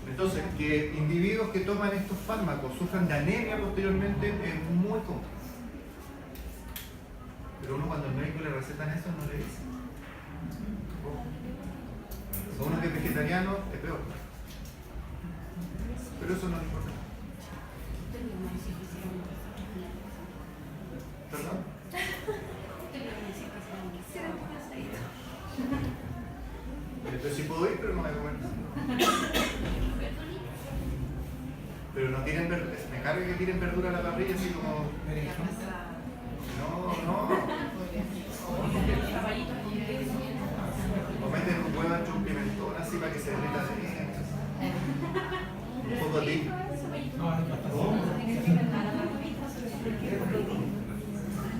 Entonces, que individuos que toman estos fármacos sufran de anemia posteriormente es muy común. Pero uno cuando el médico le recetan eso no le dice. O uno que es vegetariano es peor. Pero eso no es importante. Entonces sí puedo ir, pero no voy a comer. Pero no tienen verdura, me carga que tienen verdura a la parrilla así como... No. O meten un huevo entre un pimentón así para que se derrita de un poco de ti.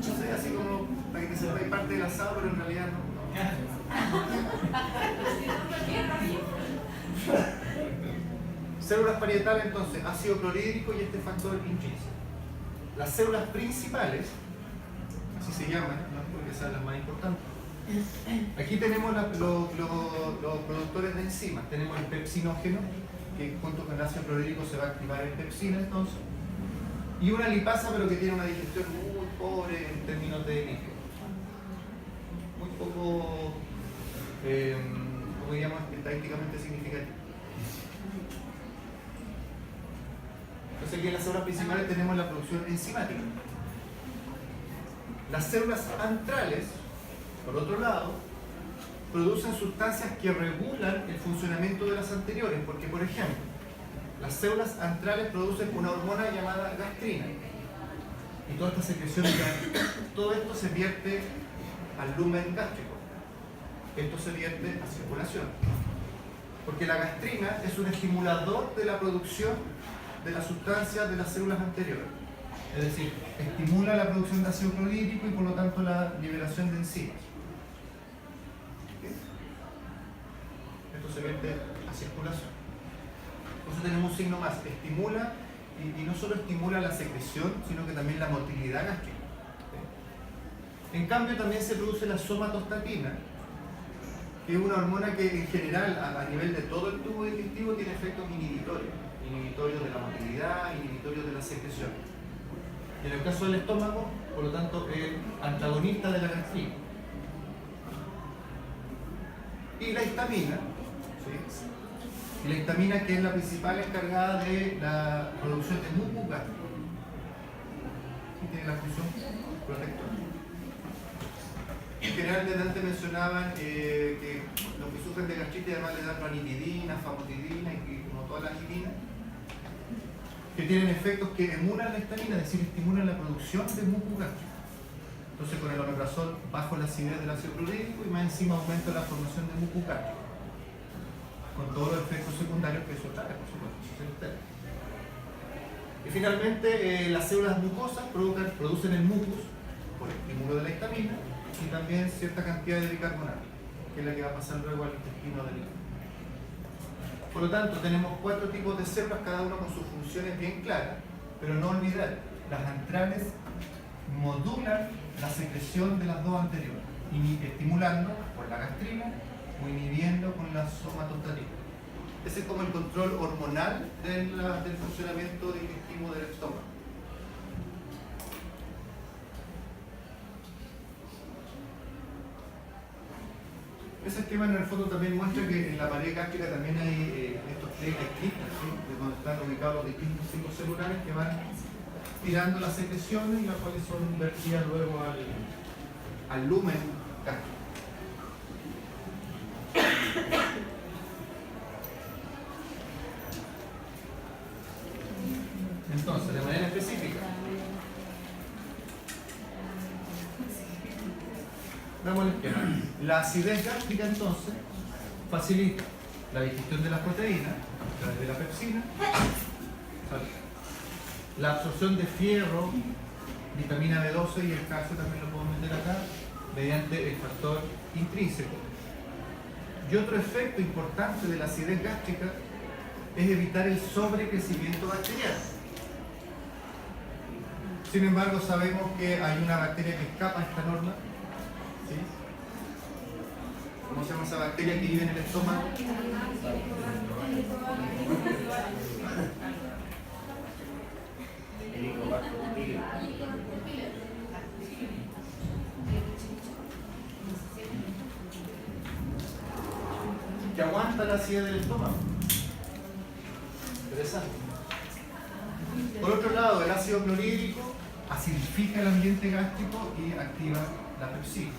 Yo sé, así como para que te sepáis parte del asado, pero en realidad no. Células parietales, entonces, ácido clorhídrico y este factor intrínseco. Las células principales, así se llaman, ¿no? Porque son las más importantes. Aquí tenemos los productores de enzimas. Tenemos el pepsinógeno, que junto con el ácido clorhídrico se va a activar en pepsina, entonces. Y una lipasa, pero que tiene una digestión muy pobre en términos de líquido. Muy poco, como diríamos, estadísticamente significativo. Entonces aquí en las células principales tenemos la producción enzimática. Las células antrales, por otro lado, producen sustancias que regulan el funcionamiento de las anteriores, porque por ejemplo, las células antrales producen una hormona llamada gastrina. Y toda esta secreción, todo esto se vierte al lumen gástrico. Esto se vierte a circulación. Porque la gastrina es un estimulador de la producción de las sustancias de las células anteriores. Es decir, estimula la producción de ácido clorhídrico y por lo tanto la liberación de enzimas. Esto se vierte a circulación. Entonces tenemos un signo más, estimula y no solo estimula la secreción, sino que también la motilidad gástrica. En cambio también se produce la somatostatina, que es una hormona que en general a nivel de todo el tubo digestivo tiene efectos inhibitorios de la motilidad, inhibitorios de la secreción. Y en el caso del estómago, por lo tanto, es antagonista de la gastrina. Y la histamina, ¿sí? Y la histamina, que es la principal encargada de la producción de mucus gástrico. Y tiene la función protectora. En general, antes mencionaban que los que sufren de gastritis además le dan ranitidina, famotidina y como todas las anginas, que tienen efectos que emulan la histamina, es decir, estimulan la producción de mucus gástrico. Entonces con el omeprazol bajo la acidez del ácido clorhídrico y más encima aumenta la formación de mucus gástrico, con todos los efectos secundarios que eso trae, por supuesto. Y finalmente las células mucosas producen el mucus por estímulo de la histamina y también cierta cantidad de bicarbonato, que es la que va a pasar luego al intestino delgado. Por lo tanto, tenemos 4 tipos de células, cada uno con sus funciones bien claras, pero no olvidar, las antrales modulan la secreción de las dos anteriores, estimulando por la gastrina o inhibiendo con la somatostatina. Ese es como el control hormonal del funcionamiento digestivo del estómago. Ese esquema en el fondo también muestra que en la pared gástrica también hay estos cristas, ¿sí? De donde están ubicados los distintos ciclos celulares que van tirando las secreciones y las cuales son vertidas luego al lumen gástrico. Entonces, de manera específica, veamos el esquema. La acidez gástrica entonces facilita la digestión de las proteínas a través de la pepsina, la absorción de fierro, vitamina B12 y el calcio también lo puedo meter acá mediante el factor intrínseco. Y otro efecto importante de la acidez gástrica es evitar el sobrecrecimiento bacteriano. Sin embargo, sabemos que hay una bacteria que escapa a esta norma. ¿Sí? ¿Cómo se llama esa bacteria que vive en el estómago? Que aguanta la acidez del estómago. Interesante. Por otro lado, el ácido clorhídrico acidifica el ambiente gástrico y activa la pepsina.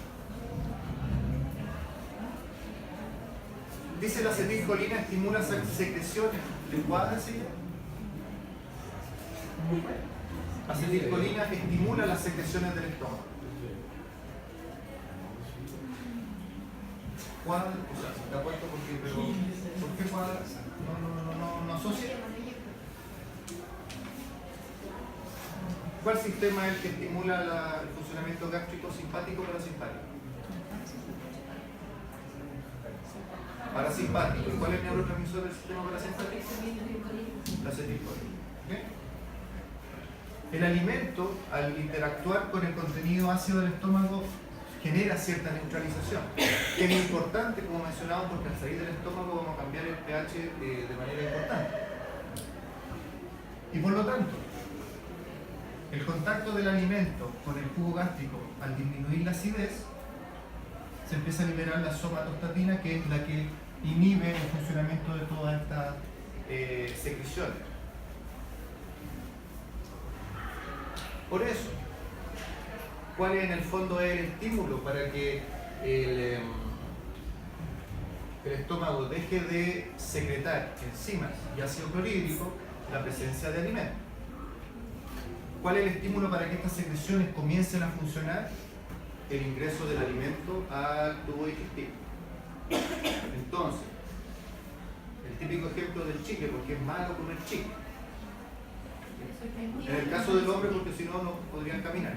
Dice la acetilcolina estimula secreciones licuadas, ¿sí? Acetilcolina estimula las secreciones del estómago. Cuadra, o sea, se te ha puesto porque, pero ¿por qué cuadra? No asocia. ¿Cuál sistema es el que estimula el funcionamiento gástrico, simpático o parasimpático? Parasimpático. ¿Y cuál es el neurotransmisor del sistema parasimpático? La acetilcolina. ¿Okay? El alimento, al interactuar con el contenido ácido del estómago, genera cierta neutralización, que es importante, como mencionamos, porque al salir del estómago vamos a cambiar el pH de manera importante. Y por lo tanto, el contacto del alimento con el jugo gástrico, al disminuir la acidez, se empieza a liberar la somatostatina, que es la que inhibe el funcionamiento de todas estas secreciones. Por eso, ¿cuál es en el fondo el estímulo para que el estómago deje de secretar enzimas y ácido clorhídrico? La presencia de alimentos. ¿Cuál es el estímulo para que estas secreciones comiencen a funcionar? El ingreso del alimento al tubo digestivo. Entonces, el típico ejemplo del chicle, porque es malo comer chicle. En el caso del hombre, porque si no, no podrían caminar.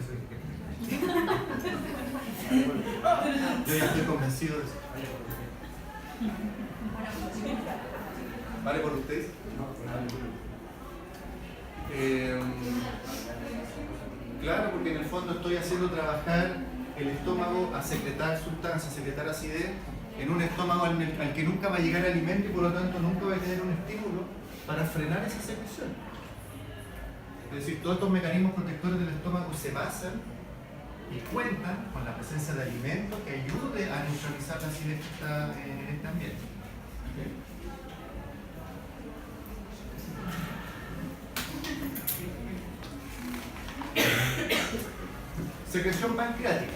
Yo ya estoy convencido de eso. ¿Vale por ustedes? Claro, porque en el fondo estoy haciendo trabajar el estómago a secretar sustancias, a secretar acidez en un estómago al que nunca va a llegar alimento y por lo tanto nunca va a tener un estímulo para frenar esa secreción. Es decir, todos estos mecanismos protectores del estómago se basan y cuentan con la presencia de alimentos que ayude a neutralizar la acidez que está en este ambiente. ¿Okay? Secreción pancreática.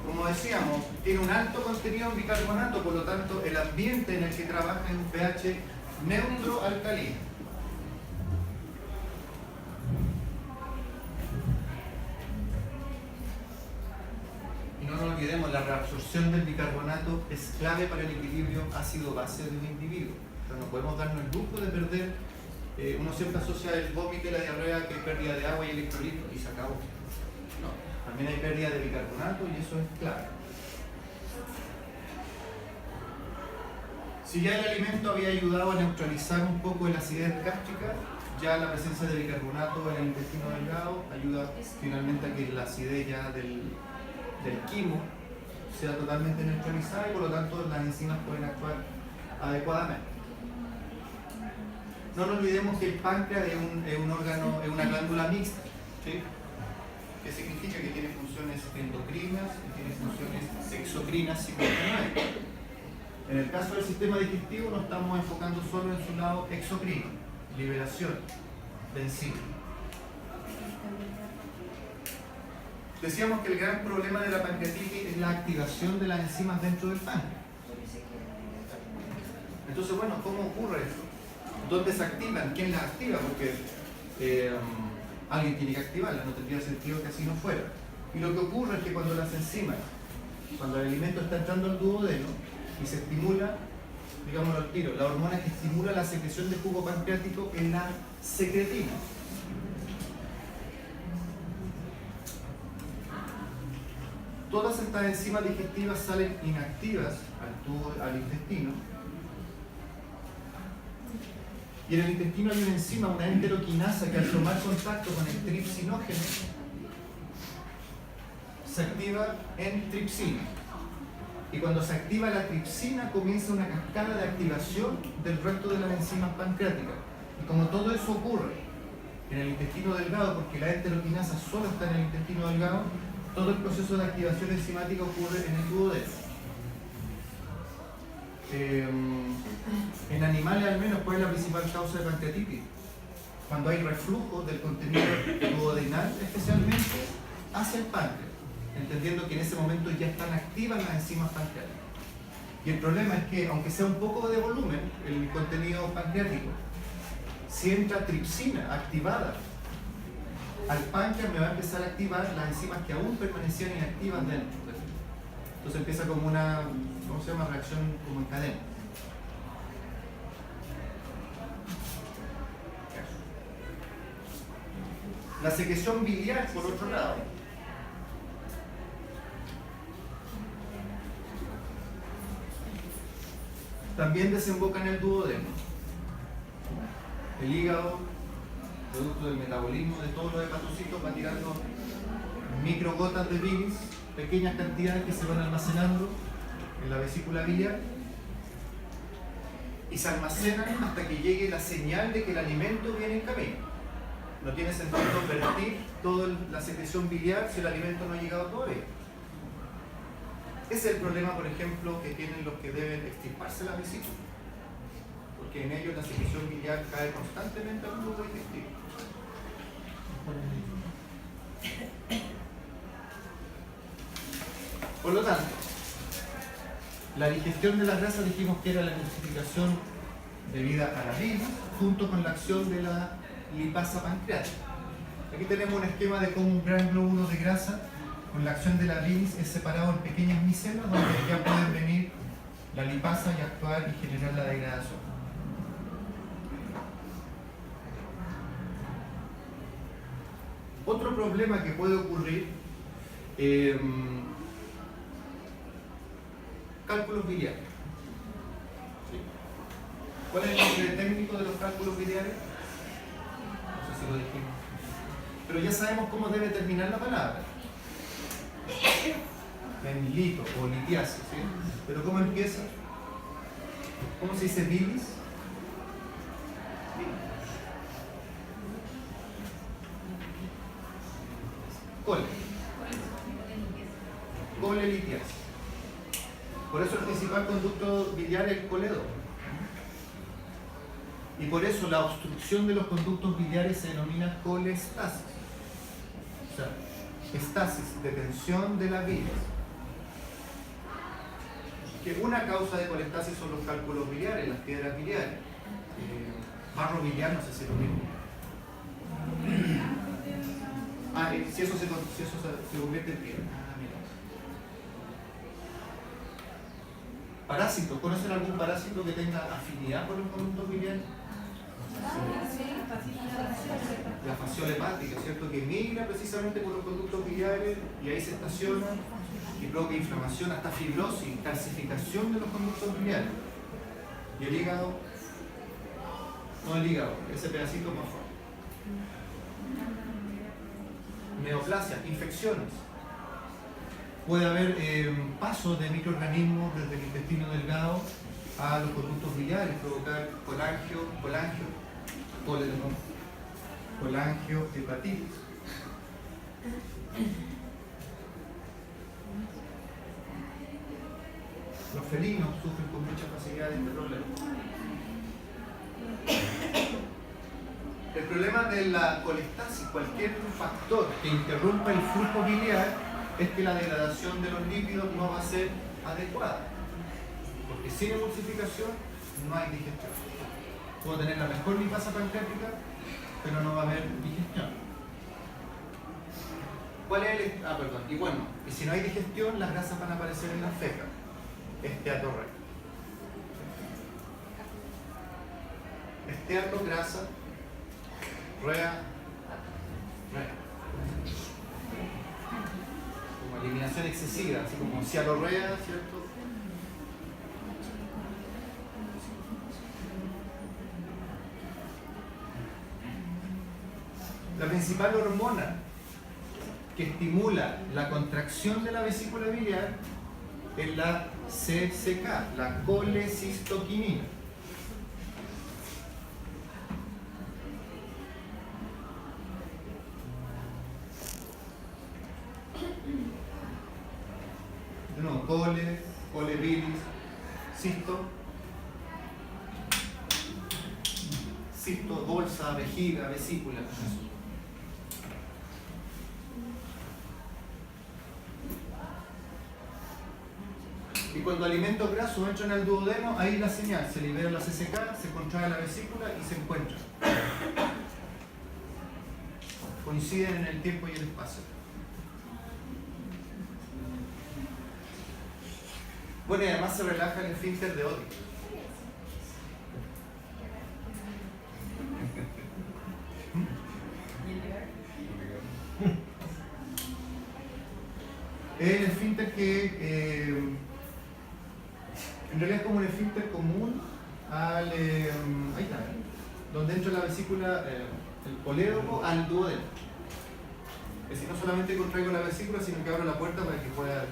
Como decíamos, tiene un alto contenido en bicarbonato, por lo tanto el ambiente en el que trabaja es un pH neutro alcalino. Y no nos olvidemos, la reabsorción del bicarbonato es clave para el equilibrio ácido-base de un individuo. Entonces no podemos darnos el lujo de perder. Uno siempre asocia el vómito y la diarrea que hay pérdida de agua y electrolitos y se acabó. No, también hay pérdida de bicarbonato y eso es clave. Si ya el alimento había ayudado a neutralizar un poco la acidez gástrica, ya la presencia de bicarbonato en el intestino delgado ayuda finalmente a que la acidez ya del quimo sea totalmente neutralizada y por lo tanto las enzimas pueden actuar adecuadamente. No nos olvidemos que el páncreas es un órgano, es una glándula mixta, ¿sí? Que significa que tiene funciones endocrinas y tiene funciones exocrinas simultáneamente. En el caso del sistema digestivo nos estamos enfocando solo en su lado exocrino, liberación de enzimas. Decíamos que el gran problema de la pancreatitis es la activación de las enzimas dentro del páncreas. Entonces, bueno, ¿cómo ocurre eso? ¿Dónde se activan? ¿Quién las activa? Porque alguien tiene que activarlas, no tendría sentido que así no fuera. Y lo que ocurre es que cuando las enzimas, cuando el alimento está entrando al duodeno y se estimula, digámoslo al tiro, la hormona que estimula la secreción de jugo pancreático es la secretina. Todas estas enzimas digestivas salen inactivas al intestino. Y en el intestino hay una enzima, una enteroquinasa, que al tomar contacto con el tripsinógeno se activa en tripsina. Y cuando se activa la tripsina comienza una cascada de activación del resto de las enzimas pancreáticas. Y como todo eso ocurre en el intestino delgado, porque la enteroquinasa solo está en el intestino delgado, todo el proceso de activación enzimática ocurre en el duodeno. En animales al menos, ¿cuál es la principal causa de pancreatitis? Cuando hay reflujo del contenido duodenal, especialmente hacia el páncreas. entendiendo que en ese momento ya están activas las enzimas pancreáticas. Y el problema es que, aunque sea un poco de volumen, el contenido pancreático, si entra tripsina activada al páncreas, me va a empezar a activar las enzimas que aún permanecían inactivas dentro. Entonces empieza como una, ¿cómo se llama? Reacción como en cadena. La secreción biliar, por otro lado, también desemboca en el duodeno. El hígado, producto del metabolismo de todos los hepatocitos, va tirando microgotas de bilis, pequeñas cantidades que se van almacenando en la vesícula biliar y se almacenan hasta que llegue la señal de que el alimento viene en camino. No tiene sentido vertir toda la secreción biliar si el alimento no ha llegado todavía. Ese es el problema, por ejemplo, que tienen los que deben extirparse la vesícula, porque en ellos la secreción biliar cae constantemente al tubo digestivo. Por lo tanto, la digestión de las grasas dijimos que era la emulsificación debida a la bilis junto con la acción de la lipasa pancreática. Aquí tenemos un esquema de cómo un gran glóbulo de grasa con la acción de la bilis es separado en pequeñas micelas donde ya pueden venir la lipasa y actuar y generar la degradación. Otro problema que puede ocurrir, cálculos biliares. ¿Sí? ¿Cuál es el nombre técnico de los cálculos biliares? No sé si lo dijimos. Pero ya sabemos cómo debe terminar la palabra. En lito o litiasis, ¿sí? Pero ¿cómo empieza? ¿Cómo se dice bilis? Cole. Colelitiasis. Por eso el principal conducto biliar es el coledo. Y por eso la obstrucción de los conductos biliares se denomina colestasis. O sea, estasis, detención de la bilis. Que una causa de colestasis son los cálculos biliares, las piedras biliares. Barro biliar, no sé si es lo mismo. Si eso se convierte en piedra. Parásitos. ¿Conocen algún parásito que tenga afinidad con los conductos biliares? La fasciola hepática, ¿cierto? Que migra precisamente por los conductos biliares y ahí se estaciona y provoca inflamación, hasta fibrosis, calcificación de los conductos biliares. Y el hígado, no el hígado, ese pedacito por favor. Neoplasias, infecciones. Puede haber pasos de microorganismos desde el intestino delgado a los conductos biliares, provocar colangiohepatitis. Los felinos sufren con mucha facilidad de este problema. El problema de la colestasis, cualquier factor que interrumpa el flujo biliar, es que la degradación de los lípidos no va a ser adecuada. Porque sin emulsificación no hay digestión. Puedo tener la mejor lipasa pancreática, pero no va a haber digestión. ¿Cuál es el...? Y bueno, y si no hay digestión, las grasas van a aparecer en la feca. Esteatorrea. Esteato, grasa, rea. Como eliminación excesiva, así como cialorrea, ¿cierto? La principal hormona que estimula la contracción de la vesícula biliar es la CCK, la colecistoquinina. De nuevo, cole bilis, cisto, bolsa, vejiga, vesícula. Y cuando alimentos grasos entran al duodeno, ahí la señal, se libera la CCK, se contrae la vesícula y se encuentran. Coinciden en el tiempo y el espacio. Bueno, y además se relaja el esfínter de Oddi. Es el esfínter que en realidad es como un esfínter común al ahí está, donde entra la vesícula, el colédoco al duodeno. Es decir, no solamente contraigo la vesícula, sino que abro la puerta para que pueda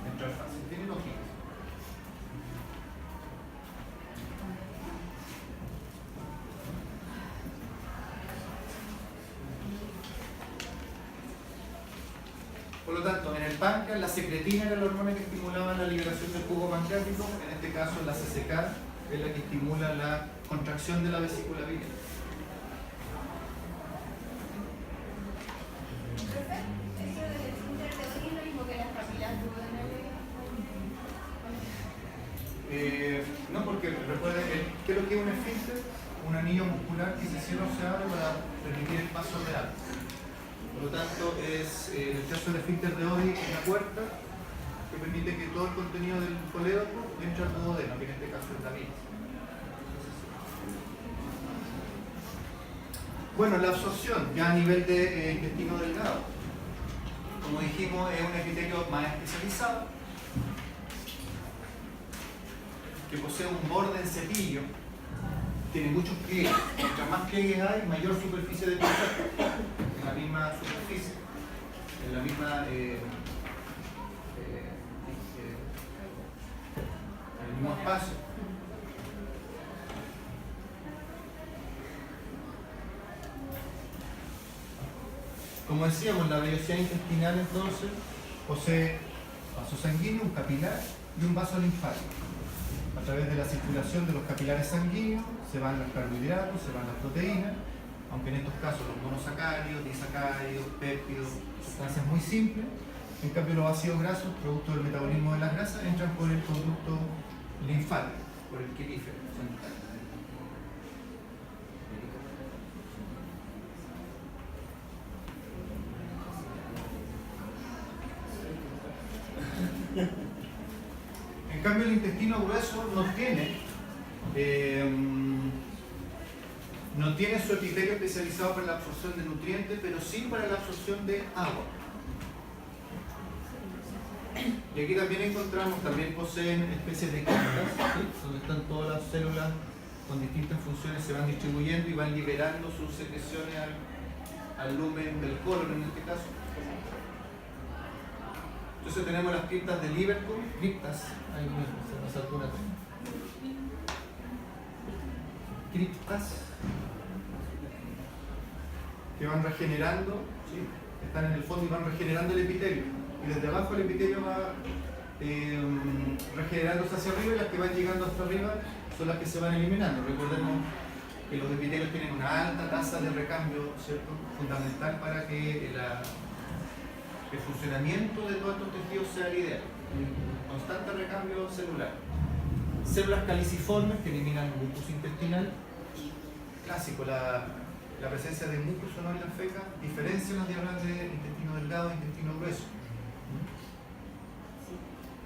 entrar fácil. Tiene lógica. Por lo tanto, en el páncreas, la secretina era la hormona que estimulaba la liberación del jugo pancreático. En este caso, la CCK es la que estimula la contracción de la vesícula biliar. Eso del esfínter de Oddi es lo mismo que las papilas duodenales. No, porque recuerden que ¿qué es lo que es un esfínter? Un anillo muscular que se cierra o se abre para permitir el paso de aire. Por lo tanto, es en el caso del esfínter de Oddi, una puerta que permite que todo el contenido del colédoco entre al duodeno, que en este caso es la bilis. Bueno, la absorción ya a nivel de intestino delgado. Como dijimos, es un epitelio más especializado que posee un borde en cepillo, tiene muchos pliegues. Mientras más pliegues hay, mayor superficie de contacto en la misma superficie, en la misma en el mismo espacio. Como decíamos, la vellosidad intestinal entonces posee vaso sanguíneo, un capilar y un vaso linfático. A través de la circulación de los capilares sanguíneos se van los carbohidratos, se van las proteínas, aunque en estos casos los monosacáridos, disacáridos, péptidos, sustancias muy simples. En cambio, los ácidos grasos, producto del metabolismo de las grasas, entran por el conducto linfático, por el quelífero central. En cambio, el intestino grueso no tiene su epitelio especializado para la absorción de nutrientes, pero sí para la absorción de agua. Y aquí también encontramos, también poseen especies de quistas, ¿sí? Donde están todas las células con distintas funciones, se van distribuyendo y van liberando sus secreciones al lumen del colon en este caso. Entonces tenemos las criptas de Liverpool, criptas, ahí mismo, se nos saltó una cosa. Criptas que van regenerando, ¿sí? Están en el fondo y van regenerando el epitelio. Y desde abajo el epitelio va regenerándose hacia arriba y las que van llegando hasta arriba son las que se van eliminando. Recordemos que los epitelios tienen una alta tasa de recambio, ¿cierto? Fundamental para que el funcionamiento de todos estos tejidos sea el ideal. Un constante recambio celular. Células caliciformes que eliminan mucus intestinal. Clásico, la presencia de mucus o no en la feca diferencia las diagramas de intestino delgado e intestino grueso.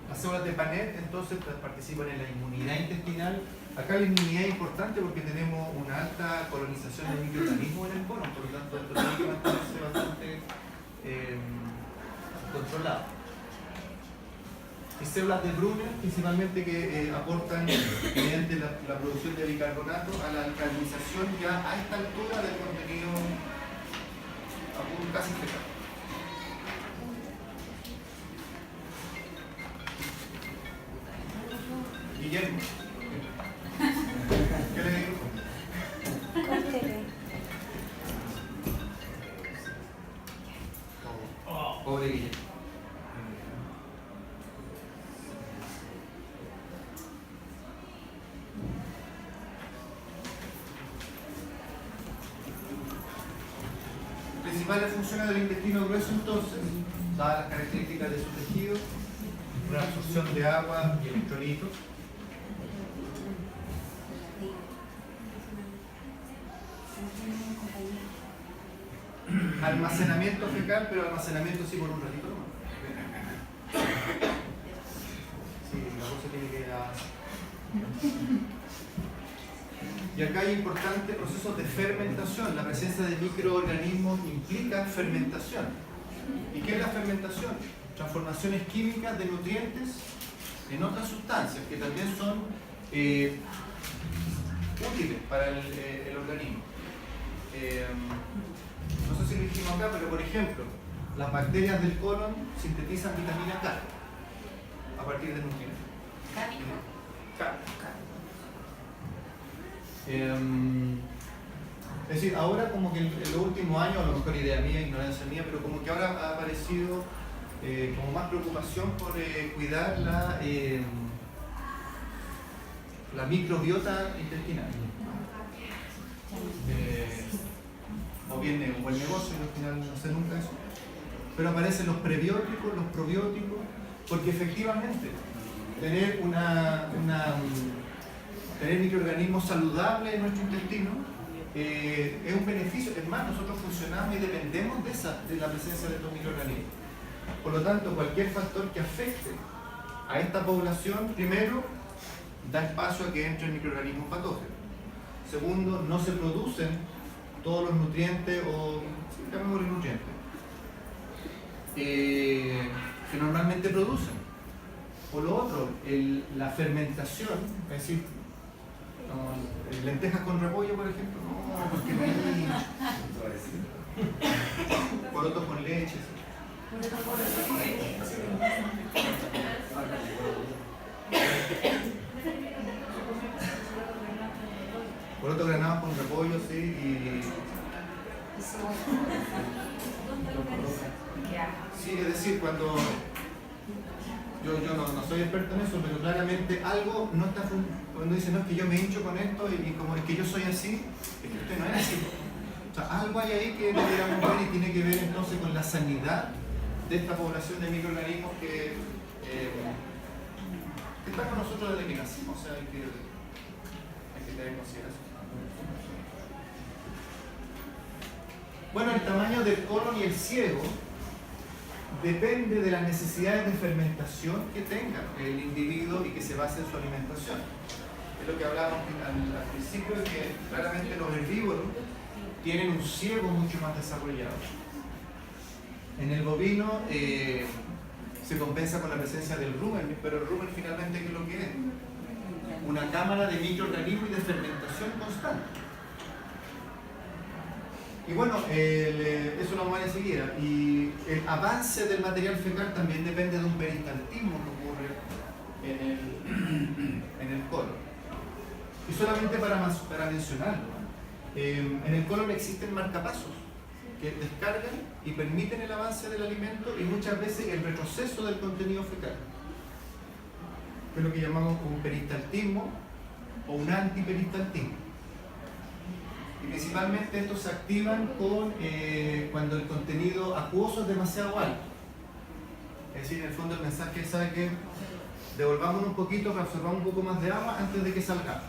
Las células de Panet entonces participan en la inmunidad intestinal. Acá la inmunidad es importante porque tenemos una alta colonización de microorganismos en el colon, por lo tanto esto tiene que mantenerse bastante controlado. Y células de Brunner, principalmente que aportan mediante la producción de bicarbonato a la alcalinización ya a esta altura del contenido casi fecal. Guillermo, ¿qué le digo? Pobre Guillermo. Principales funciones del intestino grueso entonces, dadas las características de su tejido, una absorción de agua y electrolitos. Almacenamiento fecal, pero almacenamiento sí por un ratito nomás. Sí, la cosa tiene que ir a... Y acá hay importantes procesos de fermentación. La presencia de microorganismos implica fermentación. ¿Y qué es la fermentación? Transformaciones químicas de nutrientes en otras sustancias que también son útiles para el organismo. No sé si lo dijimos acá, pero por ejemplo, las bacterias del colon sintetizan vitamina K a partir de nutrientes. K. Es decir, ahora como que en los últimos años, a lo mejor idea mía, ignorancia mía, pero como que ahora ha aparecido como más preocupación por cuidar la microbiota intestinal. O bien un buen negocio, y al final no sé nunca eso. Pero aparecen los prebióticos, los probióticos, porque efectivamente tener tener microorganismos saludables en nuestro intestino es un beneficio. Es más, nosotros funcionamos y dependemos de la presencia de estos microorganismos. Por lo tanto, cualquier factor que afecte a esta población, primero, da espacio a que entren microorganismos patógenos. Segundo, no se producen todos los nutrientes o llamémosle nutrientes que normalmente producen. Por lo otro, la fermentación, es decir, lentejas con repollo, por ejemplo, no, porque no hay porotos con leche. ¿Sí? Porotos granados con repollo, sí, y... Sí, es decir, cuando... Yo no soy experto en eso, pero claramente algo no está funcionando. Cuando dicen, no, es que yo me hincho con esto y como es que yo soy así, es que usted no es así. O sea, algo hay ahí que deberíamos ver y tiene que ver entonces con la sanidad de esta población de microorganismos que están con nosotros desde que nacimos. O sea, hay que tener en consideración. Bueno, el tamaño del colon y el ciego depende de las necesidades de fermentación que tenga el individuo y que se base en su alimentación. Es lo que hablábamos al principio, de que claramente los herbívoros tienen un ciego mucho más desarrollado. En el bovino se compensa con la presencia del rumen, pero el rumen finalmente, ¿qué es lo que es? Una cámara de microorganismos y de fermentación constante. Y bueno, eso lo vamos a ver enseguida. Y el avance del material fecal también depende de un peristaltismo que ocurre en el colon. Y solamente para mencionarlo, en el colon existen marcapasos que descargan y permiten el avance del alimento y muchas veces el retroceso del contenido fecal. Que es lo que llamamos un peristaltismo o un antiperistaltismo. Y principalmente estos se activan cuando el contenido acuoso es demasiado alto. Es decir, en el fondo el mensaje es que devolvamos un poquito para absorber un poco más de agua antes de que salgamos.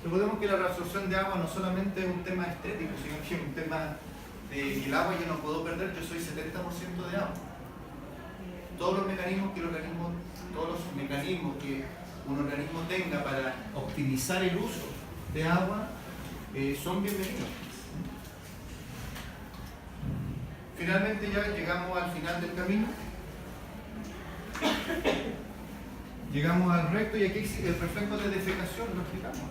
Recordemos que la reabsorción de agua no solamente es un tema estético, sino que es un tema de que el agua yo no puedo perder, yo soy 70% de agua. Todos los mecanismos que un organismo tenga para optimizar el uso de agua son bienvenidos. Finalmente ya llegamos al final del camino. Llegamos al recto y aquí existe el reflejo de defecación, lo explicamos.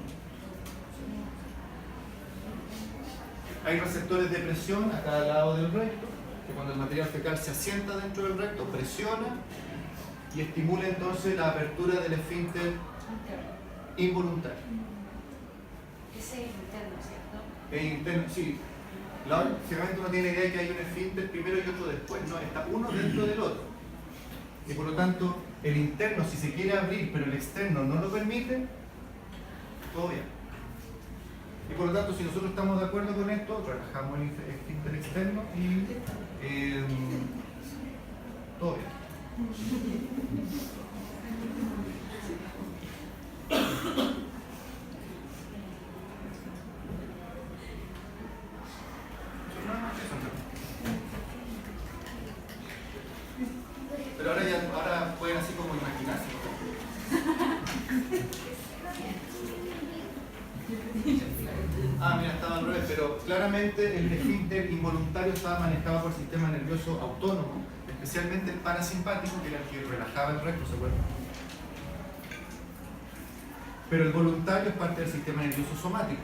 Hay receptores de presión a cada lado del recto, que cuando el material fecal se asienta dentro del recto, presiona y estimula entonces la apertura del esfínter involuntario. Ese es interno, ¿cierto? Es interno, sí. Generalmente uno tiene la idea de que hay un esfínter primero y otro después, no, está uno dentro del otro. Y por lo tanto, el interno, si se quiere abrir, pero el externo no lo permite, todo bien. Y por lo tanto, si nosotros estamos de acuerdo con esto, relajamos el esfínter externo y todo bien. Pero ahora pueden así como imaginarse. Ah, mira, estaba al revés, pero claramente el esfínter involuntario estaba manejado por el sistema nervioso autónomo, especialmente el parasimpático, que era el que relajaba el recto, ¿se acuerdan? Pero el voluntario es parte del sistema nervioso somático.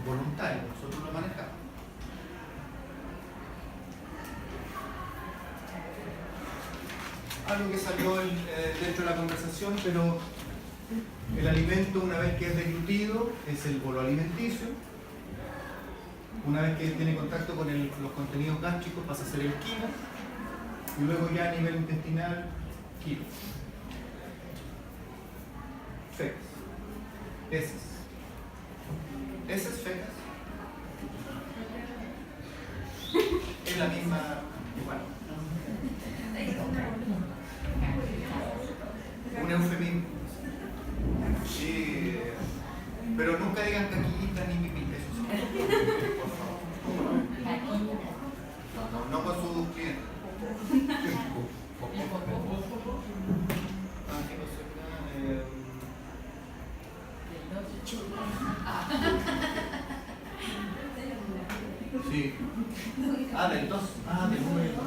Voluntario, nosotros lo manejamos. Algo que salió dentro de la conversación, pero el alimento, una vez que es deglutido, es el bolo alimenticio. Una vez que tiene contacto con los contenidos gástricos, pasa a ser el quimo. Y luego ya a nivel intestinal, quimo. Fecas. Heces. Heces, fecas. Es la misma, igual. Un eufemismo. Sí, pero nunca digan caquillita ni pipita, eso sí. Por favor. No con sus clientes. Ah, ¿qué cosa acá? Sí. Ah, del 2. Ah, del número 2.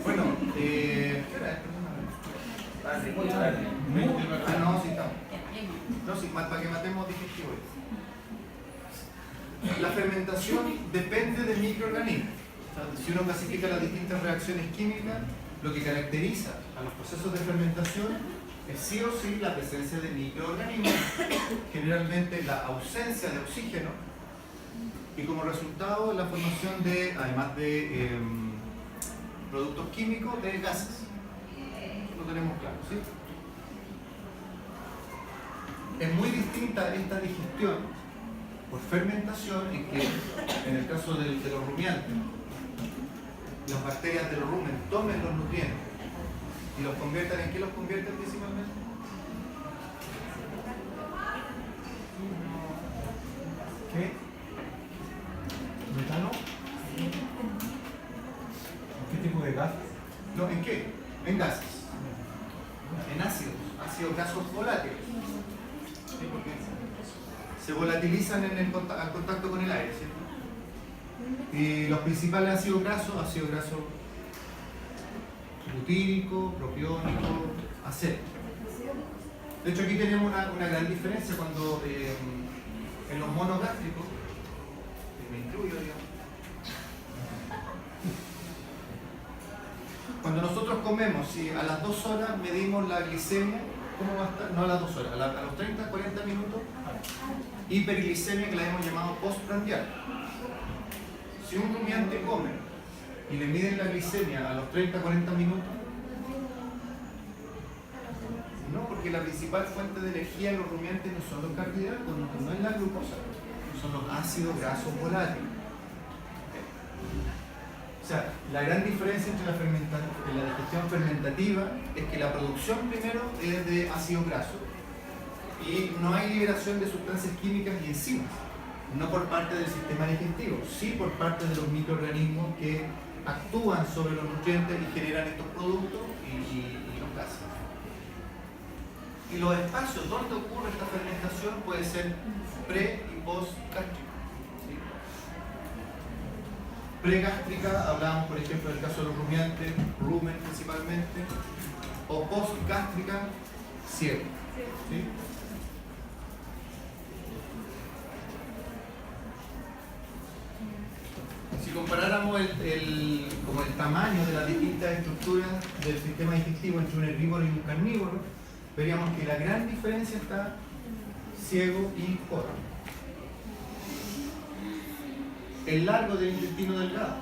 Bueno, ¿qué era esto? Ah, no, sí estamos. No, sí, para que matemos digestivo. La fermentación depende del microorganismo. O sea, si uno clasifica las distintas reacciones químicas, lo que caracteriza a los procesos de fermentación es sí o sí la presencia de microorganismos, generalmente la ausencia de oxígeno, y como resultado la formación de, además de productos químicos, de gases. Lo tenemos claro, ¿sí? Es muy distinta esta digestión por fermentación en que, en el caso de los rumiantes, las bacterias del rumen tomen los nutrientes y los conviertan. ¿En qué los convierten principalmente? ¿Qué? ¿Metano? ¿Qué tipo de gas? No, ¿en qué? En gases. En ácidos grasos volátiles. ¿Sí? Porque se volatilizan al contacto con el aire, ¿cierto? Y los principales ácido graso butírico, propiónico, acético. De hecho, aquí tenemos una gran diferencia cuando en los monos gástricos, me incluyo, digamos, cuando nosotros comemos, si a las 2 horas medimos la glicemia, ¿cómo va a estar? No a las 2 horas, a los 30, 40 minutos, hiperglicemia, que la hemos llamado postprandial. Si un rumiante come y le miden la glicemia a los 30, 40 minutos, no, porque la principal fuente de energía en los rumiantes no son los carbohidratos, no es la glucosa, son los ácidos grasos volátiles. O sea, la gran diferencia entre la digestión fermentativa es que la producción primero es de ácidos grasos y no hay liberación de sustancias químicas y enzimas, no por parte del sistema digestivo, sí por parte de los microorganismos que actúan sobre los nutrientes y generan estos productos y los gases. Y los espacios donde ocurre esta fermentación puede ser pre y post gástrico. ¿Sí? Pregástrica, hablábamos por ejemplo del caso de los rumiantes, rumen principalmente, o postgástrica, ciego. ¿Sí? Si comparáramos como el tamaño de las distintas estructuras del sistema digestivo entre un herbívoro y un carnívoro, veríamos que la gran diferencia está ciego y corto. El largo del intestino delgado.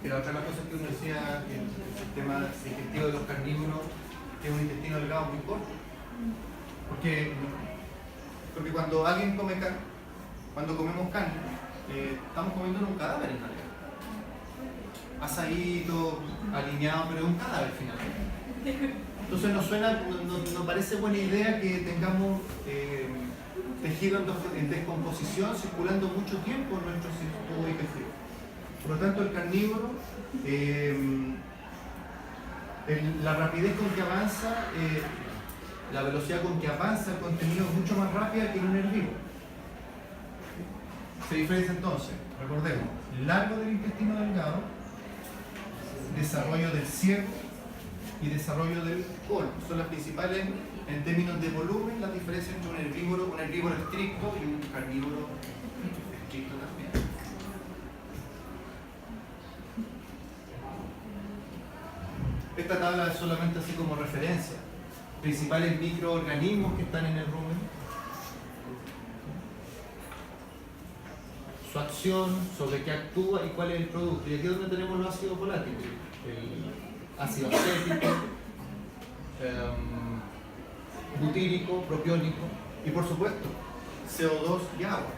Que la otra de las cosas que uno decía, que el sistema digestivo de los carnívoros es un intestino delgado muy corto. Porque Porque cuando alguien come carne, cuando comemos carne, estamos comiendo un cadáver en realidad. Asadito, alineado, pero es un cadáver finalmente. Entonces nos parece buena idea que tengamos tejido en descomposición circulando mucho tiempo en nuestro sistema digestivo. Por lo tanto, el carnívoro, la rapidez con que avanza, la velocidad con que avanza el contenido es mucho más rápida que en un herbívoro. Se diferencia entonces, recordemos, largo del intestino delgado, desarrollo del ciervo y desarrollo del colon. Son las principales en términos de volumen, las diferencias entre un herbívoro estricto y un carnívoro estricto también. Esta tabla es solamente así como referencia. Principales microorganismos que están en el rumen, su acción, sobre qué actúa y cuál es el producto. Y aquí es donde tenemos los ácidos volátiles, el ácido acético, butírico, propiónico y por supuesto CO2 y agua.